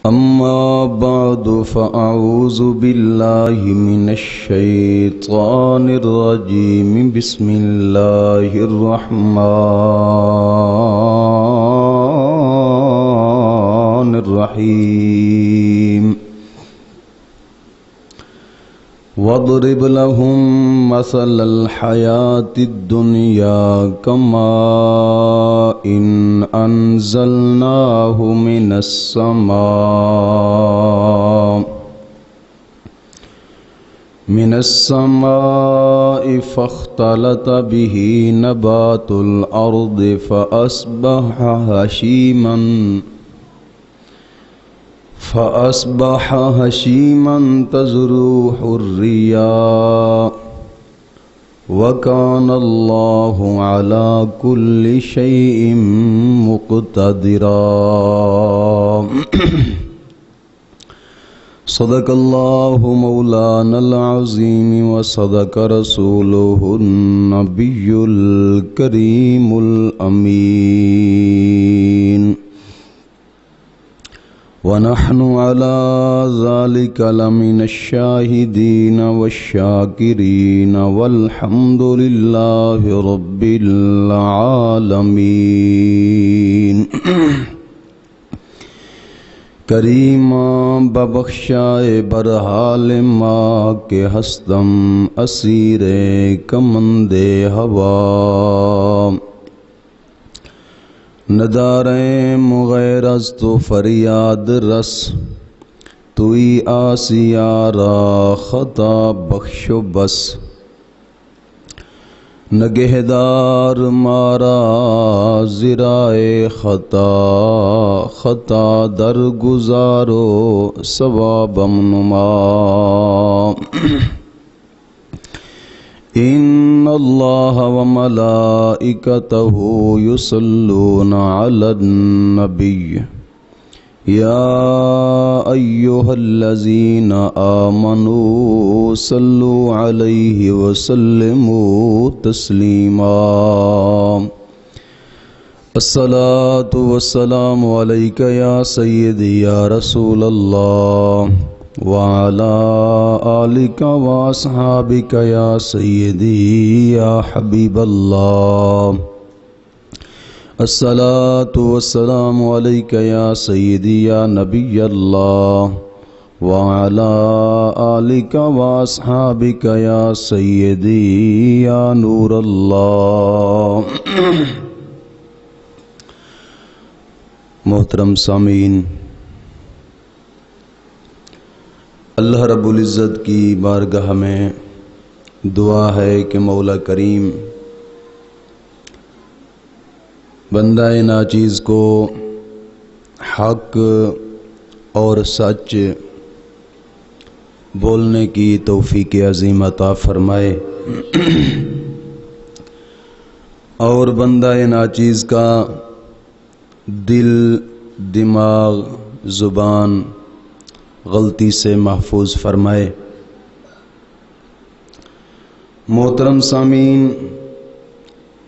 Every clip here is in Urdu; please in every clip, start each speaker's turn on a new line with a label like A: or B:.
A: أما بعد فأعوذ بالله من الشيطان الرجيم بسم الله الرحمن الرحيم واضرب لهم مثل الحياة الدنيا كماء إن أنزلناه من السماء فاختلط به نبات الأرض فأصبح هشيما تذروه الرياح وكان الله على كل شيء مقتدرا صدق الله مولانا العظيم وصدق رسوله النبي الكريم الأمين ونحن على ذلك لمن الشاهدين والشاكرين والحمد لله رب العالمين کریما ببخشائے برحال ما کے ہستم اسیر کمندے ہوا نداریں مغیرز تو فریاد رس توئی آسیارا خطا بخش و بس نگہدار مارا زرائے خطا در گزارو ثوابم نما ان اللہ وملائکتہ یصلون علی النبی یا ایہا الذین آمنوا صلوا علیہ وسلموا تسلیما الصلاۃ والسلام علیک یا سیدی یا رسول اللہ وعلى آلك وأصحابك يا سيدي يا حبيب الله الصلاة والسلام عليك يا سيدي يا نبي الله وعلى آلك وأصحابك يا سيدي يا نور الله محترم سامعین، اللہ رب العزت کی بارگاہ میں دعا ہے کہ مولا کریم بندہ ناچیز کو حق اور سچ بولنے کی توفیق عظیم عطا فرمائے اور بندہ ناچیز کا دل، دماغ، زبان غلطی سے محفوظ فرمائے۔ محترم سامعین،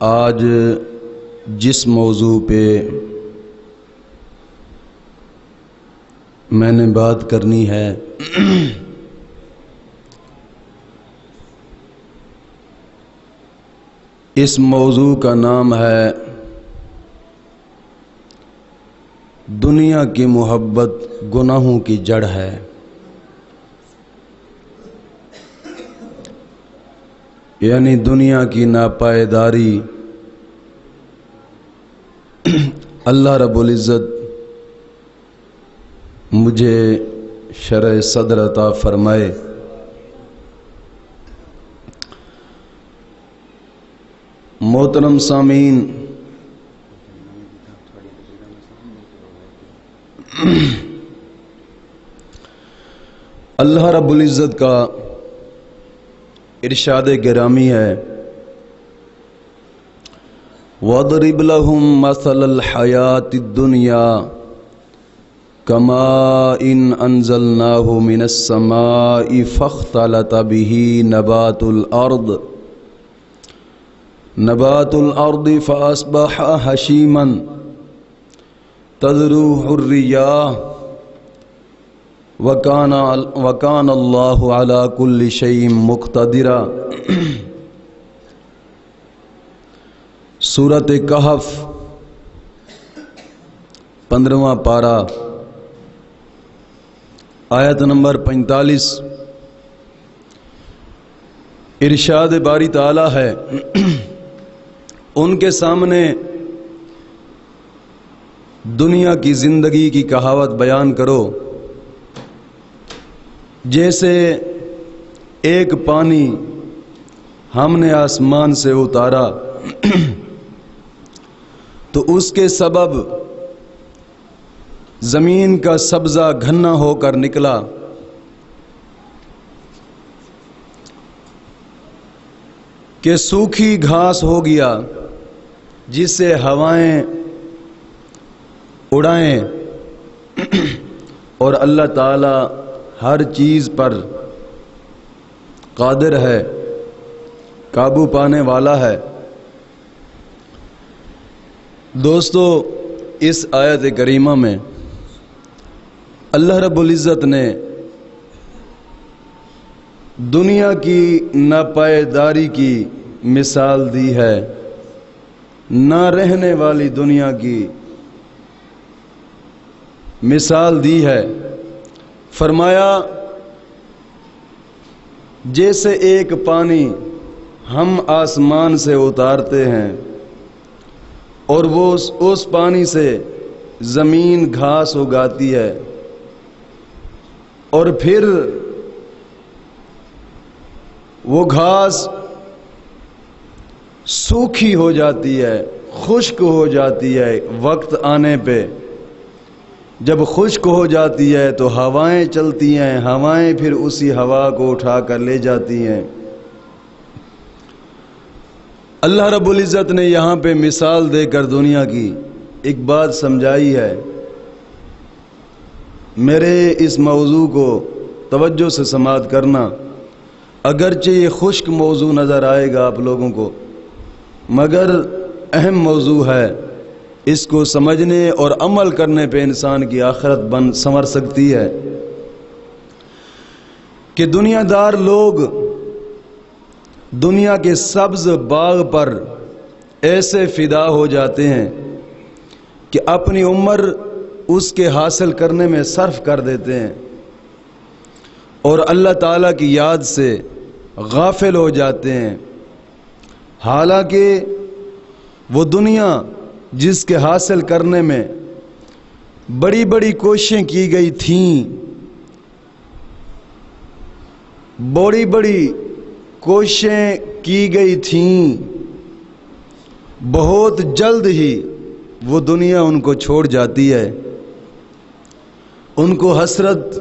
A: آج جس موضوع پہ میں نے بات کرنی ہے اس موضوع کا نام ہے دنیا کی محبت گناہوں کی جڑ ہے۔ یعنی دنیا کی ناپائیداری اللہ رب العزت مجھے شرح صدر عطا فرمائے۔ محترم سامعین، اللہ رب العزت کا ارشاد گرامی ہے وَاضْرِبْ لَهُمْ مَثَلَ الْحَيَاةِ الدُّنْيَا كَمَاءٍ أَنزَلْنَاهُ مِنَ السَّمَاءِ فَاخْتَلَطَ بِهِ نبات الأرض فأصبح هشيما تذروه الرياح وکان اللہ علی کل شیء مقتدرا۔ سورۃ کہف 15واں پارہ آیت نمبر 45۔ ارشاد باری تعالی ہے، ان کے سامنے دنیا کی زندگی کی کہاوت بیان کرو، جیسے ایک پانی ہم نے آسمان سے اتارا تو اس کے سبب زمین کا سبزہ گھنا ہو کر نکلا، کہ سوکھی گھاس ہو گیا جسے ہوائیں اڑائیں، اور اللہ تعالی ہر چیز پر قادر ہے، قابو پانے والا ہے۔ دوستو، اس آیت کریمہ میں اللہ رب العزت نے دنیا کی ناپائیداری کی مثال دی ہے، نہ رہنے والی دنیا کی مثال دی ہے۔ فرمایا جیسے ایک پانی ہم آسمان سے اتارتے ہیں اور وہ اس پانی سے زمین گھاس اگاتی ہے، اور پھر وہ گھاس سوکھی ہو جاتی ہے، خشک ہو جاتی ہے، وقت آنے پہ جب خشک ہو جاتی ہے تو ہوائیں چلتی ہیں، ہوائیں پھر اسی ہوا کو اٹھا کر لے جاتی ہیں۔ اللہ رب العزت نے یہاں پہ مثال دے کر دنیا کی ایک بات سمجھائی ہے۔ میرے اس موضوع کو توجہ سے سماعت کرنا، اگرچہ یہ خشک موضوع نظر آئے گا آپ لوگوں کو، مگر اہم موضوع ہے۔ اس کو سمجھنے اور عمل کرنے پہ انسان کی آخرت سنور سکتی ہے۔ کہ دنیا دار لوگ دنیا کے سبز باغ پر ایسے فدا ہو جاتے ہیں کہ اپنی عمر اس کے حاصل کرنے میں صرف کر دیتے ہیں، اور اللہ تعالیٰ کی یاد سے غافل ہو جاتے ہیں، حالانکہ وہ دنیا جس کے حاصل کرنے میں بڑی بڑی کوششیں کی گئی تھیں، بڑی بڑی کوششیں کی گئی تھیں، بہت جلد ہی وہ دنیا ان کو چھوڑ جاتی ہے۔ ان کو حسرت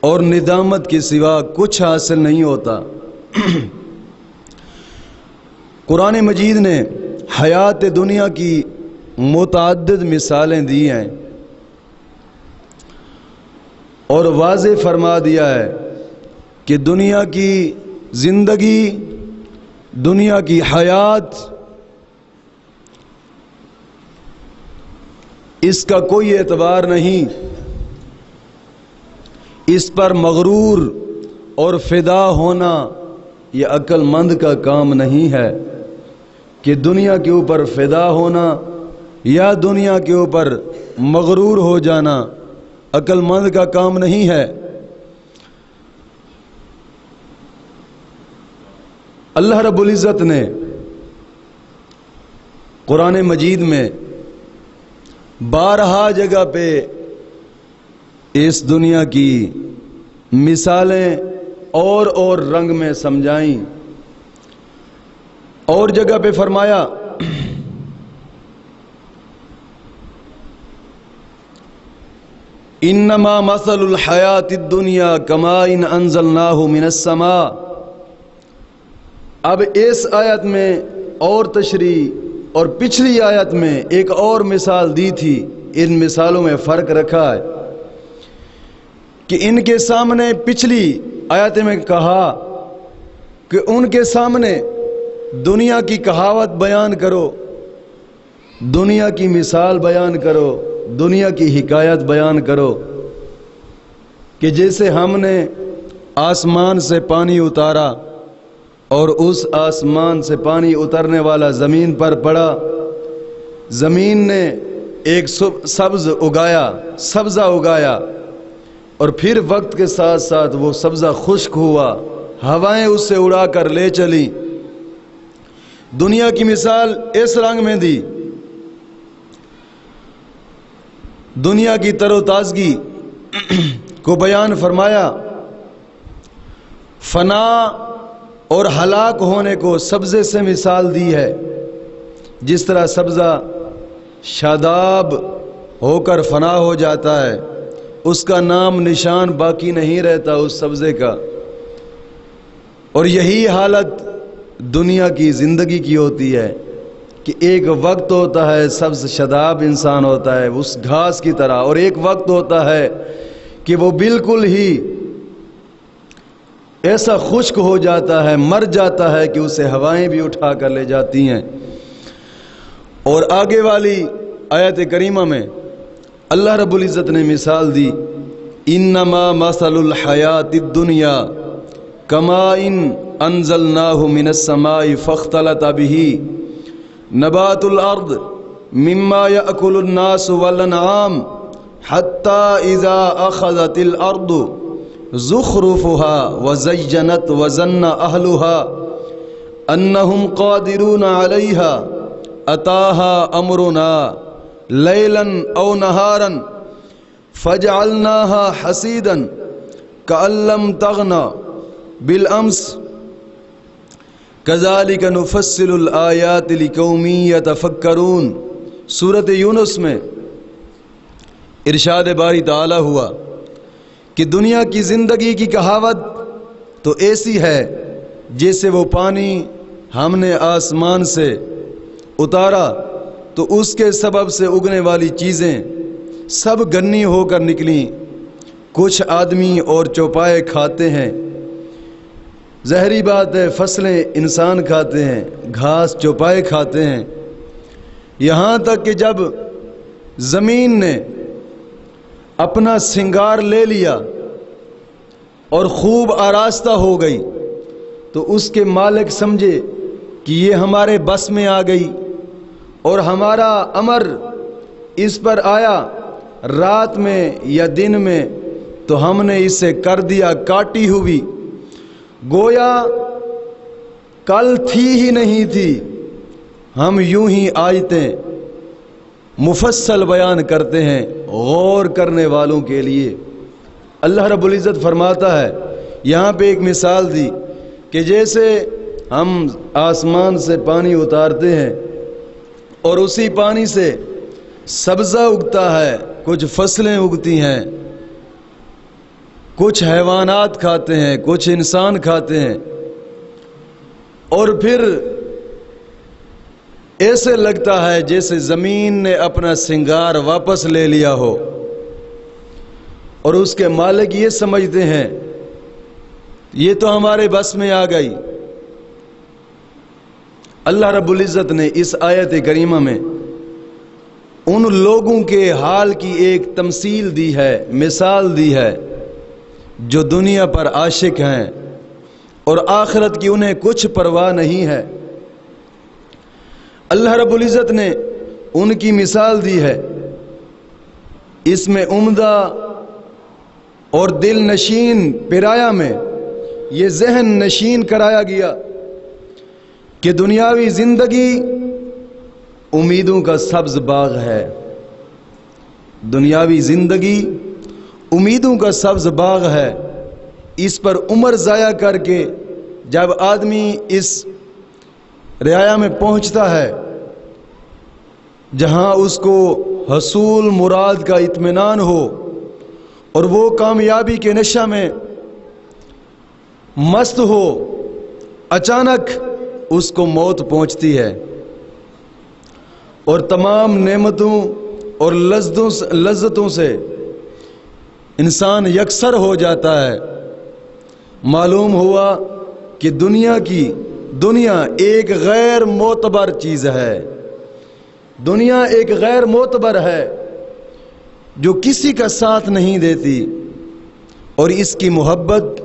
A: اور ندامت کے سوا کچھ حاصل نہیں ہوتا۔ قرآن مجید نے حیات دنیا کی متعدد مثالیں دی ہیں اور واضح فرما دیا ہے کہ دنیا کی زندگی، دنیا کی حیات، اس کا کوئی اعتبار نہیں، اس پر مغرور اور فدا ہونا یہ عقل مند کا کام نہیں ہے۔ کہ دنیا کے اوپر فدا ہونا یا دنیا کے اوپر مغرور ہو جانا عقل مند کا کام نہیں ہے۔ اللہ رب العزت نے قرآن مجید میں بارہا جگہ پہ اس دنیا کی مثالیں اور رنگ میں سمجھائیں، اور جگہ پہ فرمایا انما مثل الحیات الدنیا کماء انزلناہ من السماء۔ اب اس آیت میں اور تشریح اور پچھلی آیت میں ایک اور مثال دی تھی، ان مثالوں میں فرق رکھا ہے کہ ان کے سامنے پچھلی آیت میں کہا کہ ان کے سامنے دنیا کی کہاوت بیان کرو، دنیا کی مثال بیان کرو، دنیا کی حکایت بیان کرو، کہ جیسے ہم نے آسمان سے پانی اتارا اور اس آسمان سے پانی اترنے والا زمین پر پڑا، زمین نے ایک سبزہ اگایا اور پھر وقت کے ساتھ ساتھ وہ سبزہ خشک ہوا، ہوائیں اس سے اڑا کر لے چلی۔ دنیا کی مثال اس رنگ میں دی، دنیا کی تر و تازگی کو بیان فرمایا، فنا اور ہلاک ہونے کو سبزے سے مثال دی ہے۔ جس طرح سبزہ شاداب ہو کر فنا ہو جاتا ہے، اس کا نام نشان باقی نہیں رہتا اس سبزے کا، اور یہی حالت دنیا کی زندگی کی ہوتی ہے کہ ایک وقت ہوتا ہے سبز شاداب انسان ہوتا ہے اس گھاس کی طرح، اور ایک وقت ہوتا ہے کہ وہ بالکل ہی ایسا خشک ہو جاتا ہے، مر جاتا ہے کہ اسے ہوائیں بھی اٹھا کر لے جاتی ہیں۔ اور آگے والی آیت کریمہ میں اللہ رب العزت نے مثال دی، انما مثل الحیات الدنیا کماء انزلناه من السماء فاختلط به نبات الارض مما يأكل الناس والانعام حتى اذا اخذت الارض زخرفها وزينت وظن اهلها انهم قادرون عليها اتاها امرنا ليلا او نهارا فجعلناها حصيدا كأن لم تغن بالامس كذلك نفصل الآيات لقوم يتفكرون۔ سورۃ یونس میں ارشاد باری تعالی ہوا کہ دنیا کی زندگی کی کہاوت تو ایسی ہے جیسے وہ پانی ہم نے آسمان سے اتارا تو اس کے سبب سے اگنے والی چیزیں سب گنی ہو کر نکلیں، کچھ آدمی اور چوپائے کھاتے ہیں، ظاہری بات ہے فصلیں انسان کھاتے ہیں، گھاس چوپائے کھاتے ہیں، یہاں تک کہ جب زمین نے اپنا سنگار لے لیا اور خوب آراستہ ہو گئی تو اس کے مالک سمجھے کہ یہ ہمارے بس میں آ گئی اور ہمارا امر اس پر آیا رات میں یا دن میں تو ہم نے اسے کر دیا کاٹی ہوئی، گویا کل تھی ہی نہیں تھی۔ ہم یوں ہی آیتیں مفصل بیان کرتے ہیں غور کرنے والوں کے لیے۔ اللہ رب العزت فرماتا ہے، یہاں پہ ایک مثال دی کہ جیسے ہم آسمان سے پانی اتارتے ہیں اور اسی پانی سے سبزہ اگتا ہے، کچھ فصلیں اگتی ہیں، کچھ حیوانات کھاتے ہیں، کچھ انسان کھاتے ہیں، اور پھر ایسے لگتا ہے جیسے زمین نے اپنا سنگار واپس لے لیا ہو، اور اس کے مالک یہ سمجھتے ہیں یہ تو ہمارے بس میں آ گئی۔ اللہ رب العزت نے اس آیت کریمہ میں ان لوگوں کے حال کی ایک تمثیل دی ہے، مثال دی ہے جو دنیا پر عاشق ہیں اور آخرت کی انہیں کچھ پرواہ نہیں ہے۔ اللہ رب العزت نے ان کی مثال دی ہے، اس میں عمدہ اور دل نشین پیرایا میں یہ ذہن نشین کرایا گیا کہ دنیاوی زندگی امیدوں کا سبز باغ ہے، دنیاوی زندگی امیدوں کا سبز باغ ہے۔ اس پر عمر ضائع کر کے جب آدمی اس رعایا میں پہنچتا ہے جہاں اس کو حصول مراد کا اطمینان ہو اور وہ کامیابی کے نشہ میں مست ہو، اچانک اس کو موت پہنچتی ہے اور تمام نعمتوں اور لذتوں سے انسان یکسر ہو جاتا ہے۔ معلوم ہوا کہ دنیا ایک غیر معتبر چیز ہے، دنیا ایک غیر معتبر ہے جو کسی کا ساتھ نہیں دیتی، اور اس کی محبت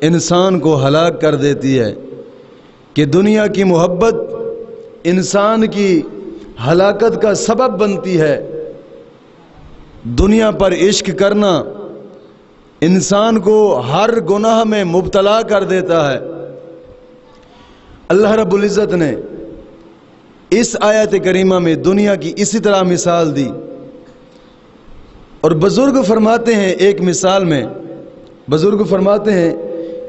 A: انسان کو ہلاک کر دیتی ہے کہ دنیا کی محبت انسان کی ہلاکت کا سبب بنتی ہے۔ دنیا پر عشق کرنا انسان کو ہر گناہ میں مبتلا کر دیتا ہے۔ اللہ رب العزت نے اس آیت کریمہ میں دنیا کی اسی طرح مثال دی، اور بزرگ فرماتے ہیں ایک مثال میں، بزرگ فرماتے ہیں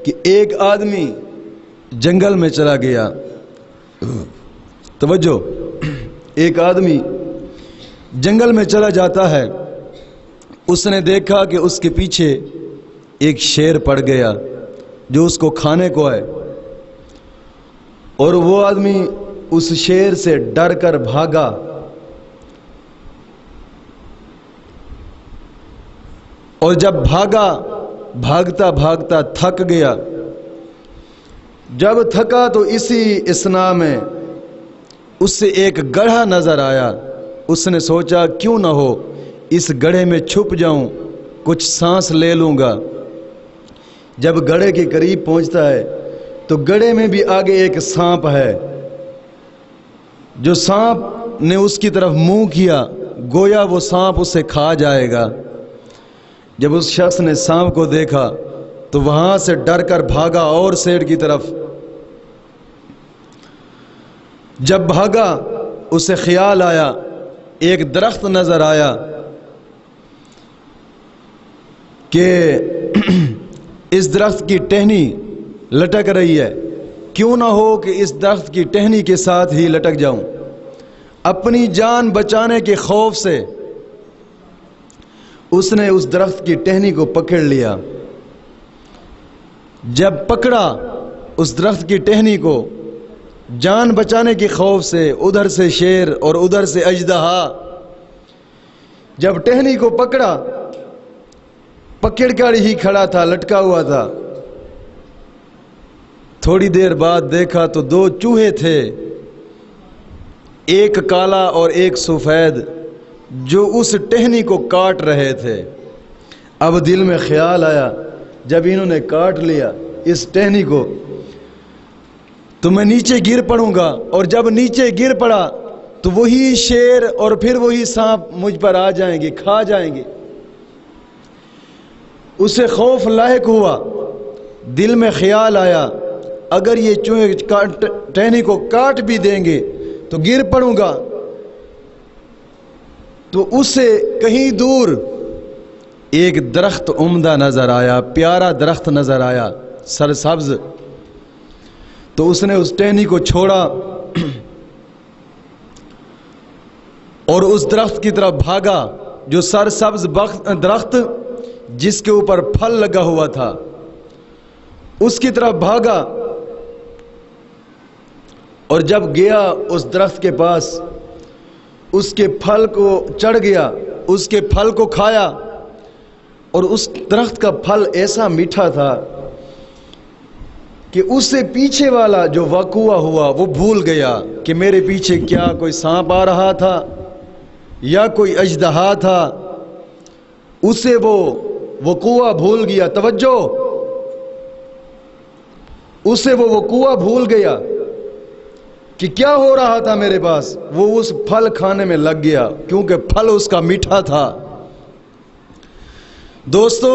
A: کہ ایک آدمی جنگل میں چلا گیا، توجہ، ایک آدمی جنگل میں چلا جاتا ہے، اس نے دیکھا کہ اس کے پیچھے ایک شیر پڑ گیا جو اس کو کھانے کو ہے، اور وہ آدمی اس شیر سے ڈر کر بھاگا۔ اور جب بھاگا، بھاگتا بھاگتا تھک گیا، جب تھکا تو اسی اثناء میں اس سے ایک گڑھا نظر آیا۔ اس نے سوچا کیوں نہ ہو اس گڑھے میں چھپ جاؤں، کچھ سانس لے لوں گا۔ جب گڑھے کے قریب پہنچتا ہے تو گڑھے میں بھی آگے ایک سانپ ہے، جو سانپ نے اس کی طرف منہ کیا، گویا وہ سانپ اسے کھا جائے گا۔ جب اس شخص نے سانپ کو دیکھا تو وہاں سے ڈر کر بھاگا اور سیڑ کی طرف۔ جب بھاگا اسے خیال آیا، ایک درخت نظر آیا کہ اس درخت کی ٹہنی لٹک رہی ہے، کیوں نہ ہو کہ اس درخت کی ٹہنی کے ساتھ ہی لٹک جاؤں۔ اپنی جان بچانے کے خوف سے اس نے اس درخت کی ٹہنی کو پکڑ لیا۔ جب پکڑا اس درخت کی ٹہنی کو، جان بچانے کے خوف سے، ادھر سے شیر اور ادھر سے اژدہا، جب ٹہنی کو پکڑا، پکڑ کر ہی کھڑا تھا، لٹکا ہوا تھا۔ تھوڑی دیر بعد دیکھا تو دو چوہے تھے، ایک کالا اور ایک سفید، جو اس ٹہنی کو کاٹ رہے تھے۔ اب دل میں خیال آیا، جب انہوں نے کاٹ لیا اس ٹہنی کو تو میں نیچے گر پڑوں گا، اور جب نیچے گر پڑا تو وہی شیر اور پھر وہی سانپ مجھ پر آ جائیں گے، کھا جائیں گے۔ اسے خوف لاحق ہوا، دل میں خیال آیا اگر یہ چوہے ٹہنی کو کاٹ بھی دیں گے تو گر پڑوں گا۔ تو اس سے کہیں دور ایک درخت عمدہ نظر آیا، پیارا درخت نظر آیا، سرسبز۔ تو اس نے اس ٹہنی کو چھوڑا اور اس درخت کی طرف بھاگا، جو سرسبز درخت جس کے اوپر پھل لگا ہوا تھا، اس کی طرف بھاگا۔ اور جب گیا اس درخت کے پاس، اس کے پھل کو چڑھ گیا، اس کے پھل کو کھایا، اور اس درخت کا پھل ایسا میٹھا تھا کہ اس سے پیچھے والا جو واقعہ ہوا وہ بھول گیا کہ میرے پیچھے کیا کوئی سانپ آ رہا تھا یا کوئی اژدہا تھا۔ اسے وہ وقوع بھول گیا، توجہ، اسے وہ وقوع بھول گیا کہ کیا ہو رہا تھا میرے پاس، وہ اس پھل کھانے میں لگ گیا کیونکہ پھل اس کا میٹھا تھا۔ دوستو،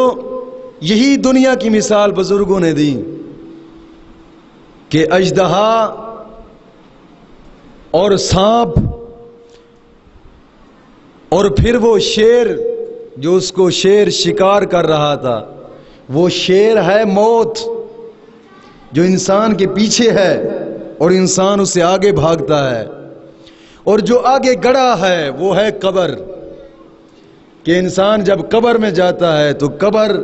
A: یہی دنیا کی مثال بزرگوں نے دی کہ اژدہا اور سانپ اور پھر وہ شیر جو اس کو شیر شکار کر رہا تھا، وہ شیر ہے موت جو انسان کے پیچھے ہے اور انسان اسے آگے بھاگتا ہے، اور جو آگے گڑا ہے وہ ہے قبر، کہ انسان جب قبر میں جاتا ہے تو قبر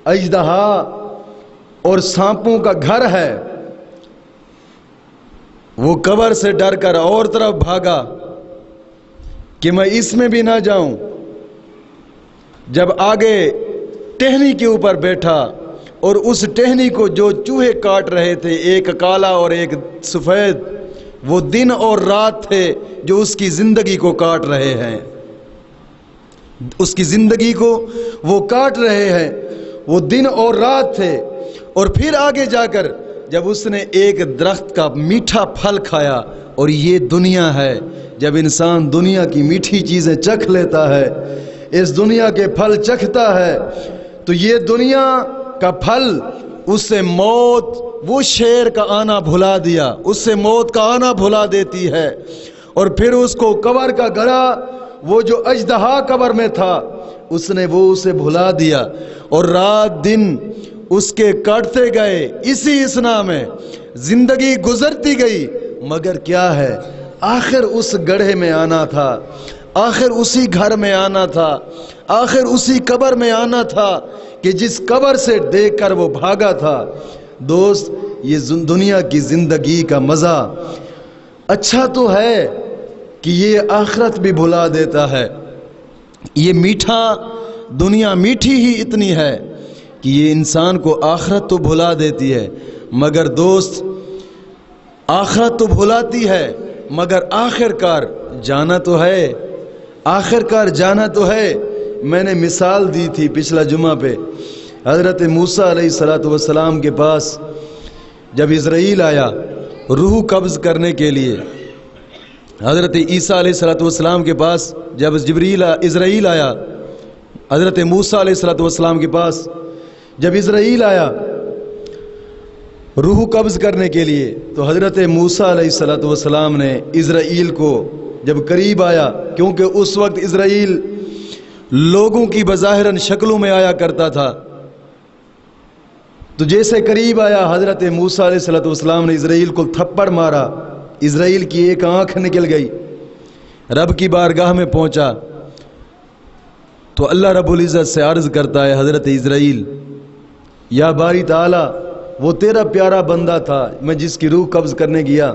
A: اژدہا اور سانپوں کا گھر ہے۔ وہ قبر سے ڈر کر اور طرف بھاگا کہ میں اس میں بھی نہ جاؤں۔ جب آگے ٹہنی کے اوپر بیٹھا اور اس ٹہنی کو جو چوہے کاٹ رہے تھے، ایک کالا اور ایک سفید، وہ دن اور رات تھے جو اس کی زندگی کو کاٹ رہے ہیں، اس کی زندگی کو وہ کاٹ رہے ہیں۔ وہ دن اور رات تھے. اور پھر آگے جا کر جب اس نے ایک درخت کا میٹھا پھل کھایا، اور یہ دنیا ہے، جب انسان دنیا کی میٹھی چیزیں چکھ لیتا ہے، اس دنیا کے پھل چکھتا ہے، تو یہ دنیا کا پھل اس سے موت، وہ شیر کا آنا بھلا دیا، اس سے موت کا آنا بھلا دیتی ہے. اور پھر اس کو قبر کا گڑھا، وہ جو اژدہا قبر میں تھا، اس نے وہ اسے بھلا دیا. اور رات دن اس کے کاٹتے گئے، اسی اسنا میں زندگی گزرتی گئی. مگر کیا ہے، آخر اس گڑھے میں آنا تھا، آخر اسی گھر میں آنا تھا، آخر اسی قبر میں آنا تھا کہ جس قبر سے دیکھ کر وہ بھاگا تھا. دوست، یہ دنیا کی زندگی کا مزہ اچھا تو ہے کہ یہ آخرت بھی بھلا دیتا ہے. یہ میٹھا، دنیا میٹھی ہی اتنی ہے کہ یہ انسان کو آخرت تو بھلا دیتی ہے. مگر دوست، آخرت تو بھلاتی ہے، مگر آخر کار جانا تو ہے، آخر کار جانا تو ہے. میں نے مثال دی تھی پچھلا جمعہ پہ، حضرت موسیٰ علیہ السلام کے پاس جب اسرائیل آیا روح قبض کرنے کے لیے، حضرت عیسیٰ علیہ السلام کے پاس جب اسرائیل آیا، حضرت موسیٰ علیہ السلام کے پاس جب اسرائیل آیا روح قبض کرنے کے لیے، تو حضرت موسیٰ علیہ السلام نے اسرائیل کو جب قریب آیا، کیونکہ اس وقت اسرائیل لوگوں کی بظاہراً شکلوں میں آیا کرتا تھا، تو جیسے قریب آیا حضرت موسیٰ علیہ السلام نے اسرائیل کو تھپڑ مارا، اسرائیل کی ایک آنکھ نکل گئی. رب کی بارگاہ میں پہنچا تو اللہ رب العزت سے عرض کرتا ہے، حضرت اسرائیل، یا باری تعالی، وہ تیرا پیارا بندہ تھا، میں جس کی روح قبض کرنے گیا،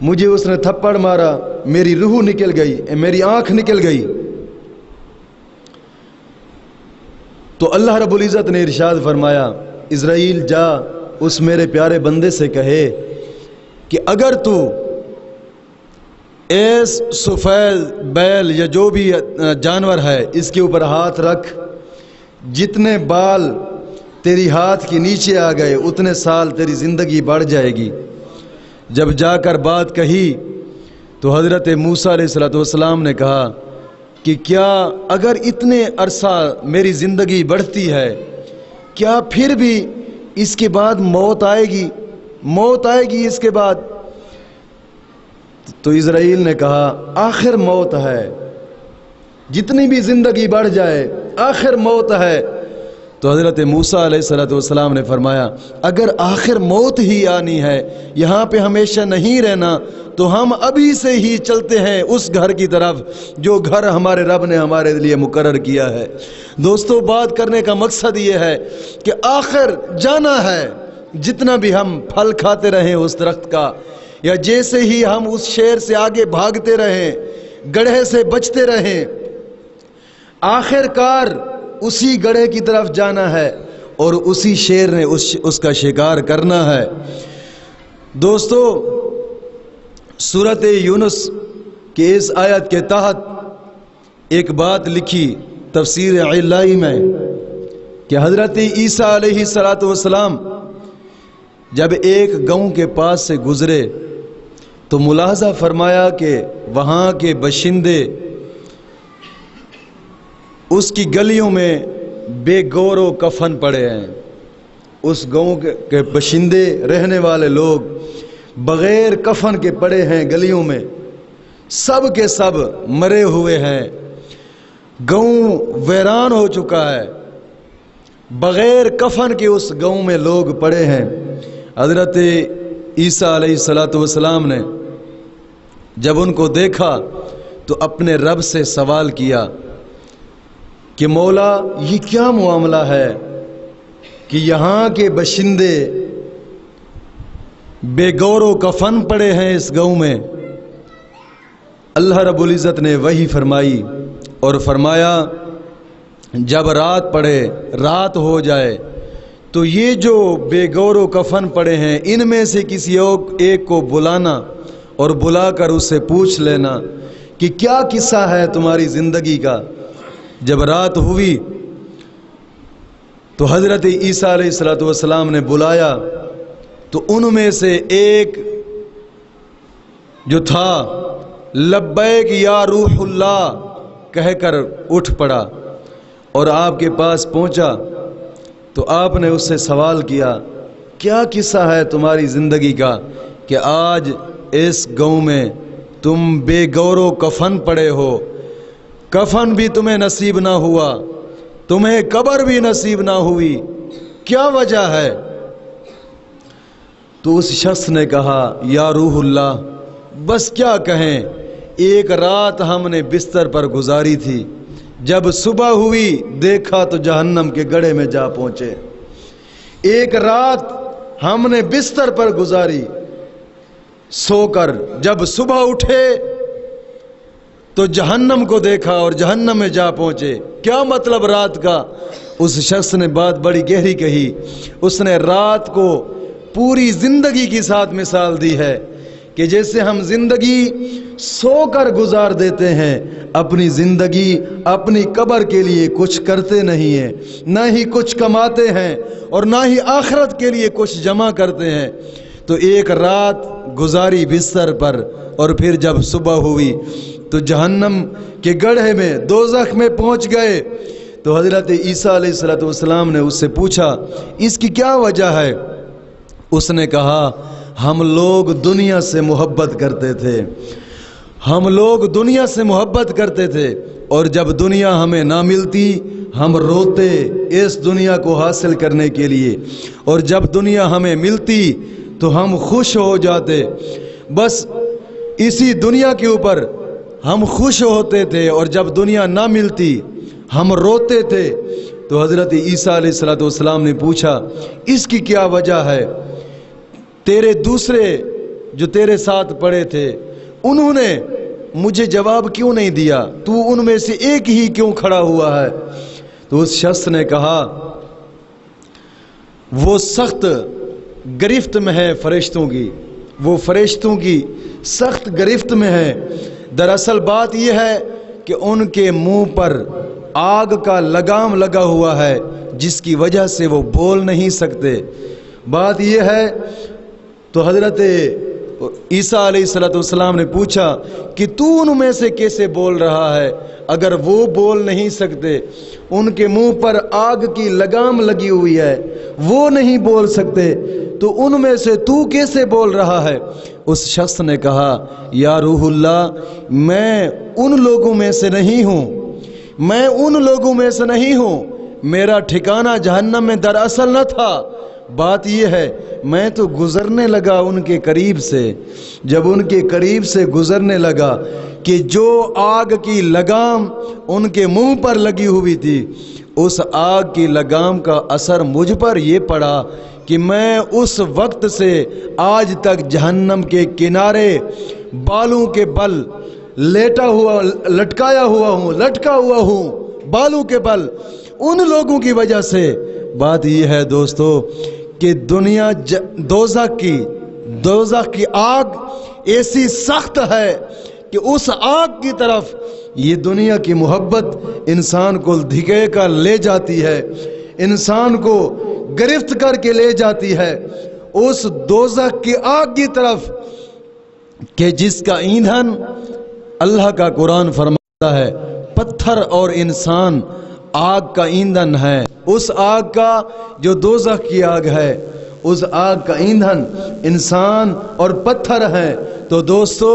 A: مجھے اس نے تھپڑ مارا، میری روح نکل گئی، میری آنکھ نکل گئی. تو اللہ رب العزت نے ارشاد فرمایا، اسرائیل جا اس میرے پیارے بندے سے کہے کہ اگر تو ایس سفید بیل یا جو بھی جانور ہے اس کے اوپر ہاتھ رکھ، جتنے بال تیری ہاتھ کے نیچے آ گئے اتنے سال تیری زندگی بڑھ جائے گی. جب جا کر بات کہی تو حضرت موسیٰ علیہ السلام نے کہا کہ کیا اگر اتنے عرصہ میری زندگی بڑھتی ہے، کیا پھر بھی اس کے بعد موت آئے گی؟ موت آئے گی اس کے بعد؟ تو اسرائیل نے کہا آخر موت ہے، جتنی بھی زندگی بڑھ جائے آخر موت ہے. تو حضرت موسیٰ علیہ السلام نے فرمایا اگر آخر موت ہی آنی ہے، یہاں پہ ہمیشہ نہیں رہنا، تو ہم ابھی سے ہی چلتے ہیں اس گھر کی طرف جو گھر ہمارے رب نے ہمارے لیے مقرر کیا ہے. دوستو، بات کرنے کا مقصد یہ ہے کہ آخر جانا ہے، جتنا بھی ہم پھل کھاتے رہیں اس درخت کا، یا جیسے ہی ہم اس شیر سے آگے بھاگتے رہیں، گڑھے سے بچتے رہیں، آخر کار اسی گڑھے کی طرف جانا ہے اور اسی شیر نے اس کا شکار کرنا ہے. دوستو، سورۃ یونس کے اس آیت کے تحت ایک بات لکھی تفسیر علائی میں کہ حضرت عیسیٰ علیہ السلام جب ایک گاؤں کے پاس سے گزرے تو ملاحظہ فرمایا کہ وہاں کے باشندے اس کی گلیوں میں بے گور و کفن پڑے ہیں. اس گاؤں کے باشندے رہنے والے لوگ بغیر کفن کے پڑے ہیں گلیوں میں، سب کے سب مرے ہوئے ہیں. گاؤں ویران ہو چکا ہے، بغیر کفن کے اس گاؤں میں لوگ پڑے ہیں. حضرت عیسیٰ علیہ السلام نے جب ان کو دیکھا تو اپنے رب سے سوال کیا کہ مولا، یہ کیا معاملہ ہے کہ یہاں کے باشندے بے گور و کفن پڑے ہیں اس گاؤں میں؟ اللہ رب العزت نے وحی فرمائی اور فرمایا جب رات پڑے، رات ہو جائے تو یہ جو بے گور و کفن پڑے ہیں ان میں سے کسی ایک کو بلانا اور بلا کر اس سے پوچھ لینا کہ کیا قصہ ہے تمہاری زندگی کا. جب رات ہوئی تو حضرت عیسیٰ علیہ السلام نے بلایا تو ان میں سے ایک جو تھا لبیک یا روح اللہ کہہ کر اٹھ پڑا اور آپ کے پاس پہنچا تو آپ نے اس سے سوال کیا کیا قصہ ہے تمہاری زندگی کا کہ آج اس گاؤں میں تم بے گورو کفن پڑے ہو، کفن بھی تمہیں نصیب نہ ہوا، تمہیں قبر بھی نصیب نہ ہوئی، کیا وجہ ہے؟ تو اس شخص نے کہا یا روح اللہ بس کیا کہیں، ایک رات ہم نے بستر پر گزاری تھی، جب صبح ہوئی دیکھا تو جہنم کے گڑھے میں جا پہنچے۔ ایک رات ہم نے بستر پر گزاری سو کر، جب صبح اٹھے تو جہنم کو دیکھا اور جہنم میں جا پہنچے۔ کیا مطلب رات کا؟ اس شخص نے بات بڑی گہری کہی، اس نے رات کو پوری زندگی کے ساتھ مثال دی ہے کہ جیسے ہم زندگی سو کر گزار دیتے ہیں، اپنی زندگی اپنی قبر کے لیے کچھ کرتے نہیں ہیں، نہ ہی کچھ کماتے ہیں اور نہ ہی آخرت کے لیے کچھ جمع کرتے ہیں، تو ایک رات گزاری بستر پر اور پھر جب صبح ہوئی تو جہنم کے گڑھے میں دوزخ میں پہنچ گئے۔ تو حضرت عیسیٰ علیہ السلام نے اس سے پوچھا اس کی کیا وجہ ہے؟ اس نے کہا ہم لوگ دنیا سے محبت کرتے تھے، ہم لوگ دنیا سے محبت کرتے تھے اور جب دنیا ہمیں نہ ملتی ہم روتے اس دنیا کو حاصل کرنے کے لیے، اور جب دنیا ہمیں ملتی تو ہم خوش ہو جاتے، بس اسی دنیا کے اوپر ہم خوش ہوتے تھے، اور جب دنیا نہ ملتی ہم روتے تھے۔ تو حضرت عیسیٰ علیہ السلام نے پوچھا اس کی کیا وجہ ہے؟ تیرے دوسرے جو تیرے ساتھ پڑے تھے انہوں نے مجھے جواب کیوں نہیں دیا، تو ان میں سے ایک ہی کیوں کھڑا ہوا ہے؟ تو اس شخص نے کہا وہ سخت گرفت میں ہے فرشتوں کی، وہ فرشتوں کی سخت گرفت میں ہے۔ دراصل بات یہ ہے کہ ان کے منہ پر آگ کا لگام لگا ہوا ہے جس کی وجہ سے وہ بول نہیں سکتے۔ بات یہ ہے تو حضرت عیسیٰ علیہ السلام نے پوچھا کہ تو ان میں سے کیسے بول رہا ہے؟ اگر وہ بول نہیں سکتے، ان کے منہ پر آگ کی لگام لگی ہوئی ہے، وہ نہیں بول سکتے، تو ان میں سے تو کیسے بول رہا ہے؟ اس شخص نے کہا یا روح اللہ میں ان لوگوں میں سے نہیں ہوں، میں ان لوگوں میں سے نہیں ہوں، میرا ٹھکانہ جہنم میں دراصل نہ تھا۔ بات یہ ہے میں تو گزرنے لگا ان کے قریب سے، جب ان کے قریب سے گزرنے لگا کہ جو آگ کی لگام ان کے منہ پر لگی ہوئی تھی، اس آگ کی لگام کا اثر مجھ پر یہ پڑا کہ میں اس وقت سے آج تک جہنم کے کنارے بالوں کے بل لیٹا ہوا لٹکا ہوا ہوں بالوں کے بل ان لوگوں کی وجہ سے۔ بات یہ ہے دوستو کہ دنیا دوزخ کی آگ ایسی سخت ہے کہ اس آگ کی طرف یہ دنیا کی محبت انسان کو دھکے کر لے جاتی ہے، انسان کو گرفت کر کے لے جاتی ہے اس دوزخ کی آگ کی طرف کہ جس کا ایندھن اللہ کا قرآن فرماتا ہے پتھر اور انسان آگ کا ایندھن ہے۔ اس آگ کا جو دوزخ کی آگ ہے اس آگ کا ایندھن انسان اور پتھر ہے۔ تو دوستو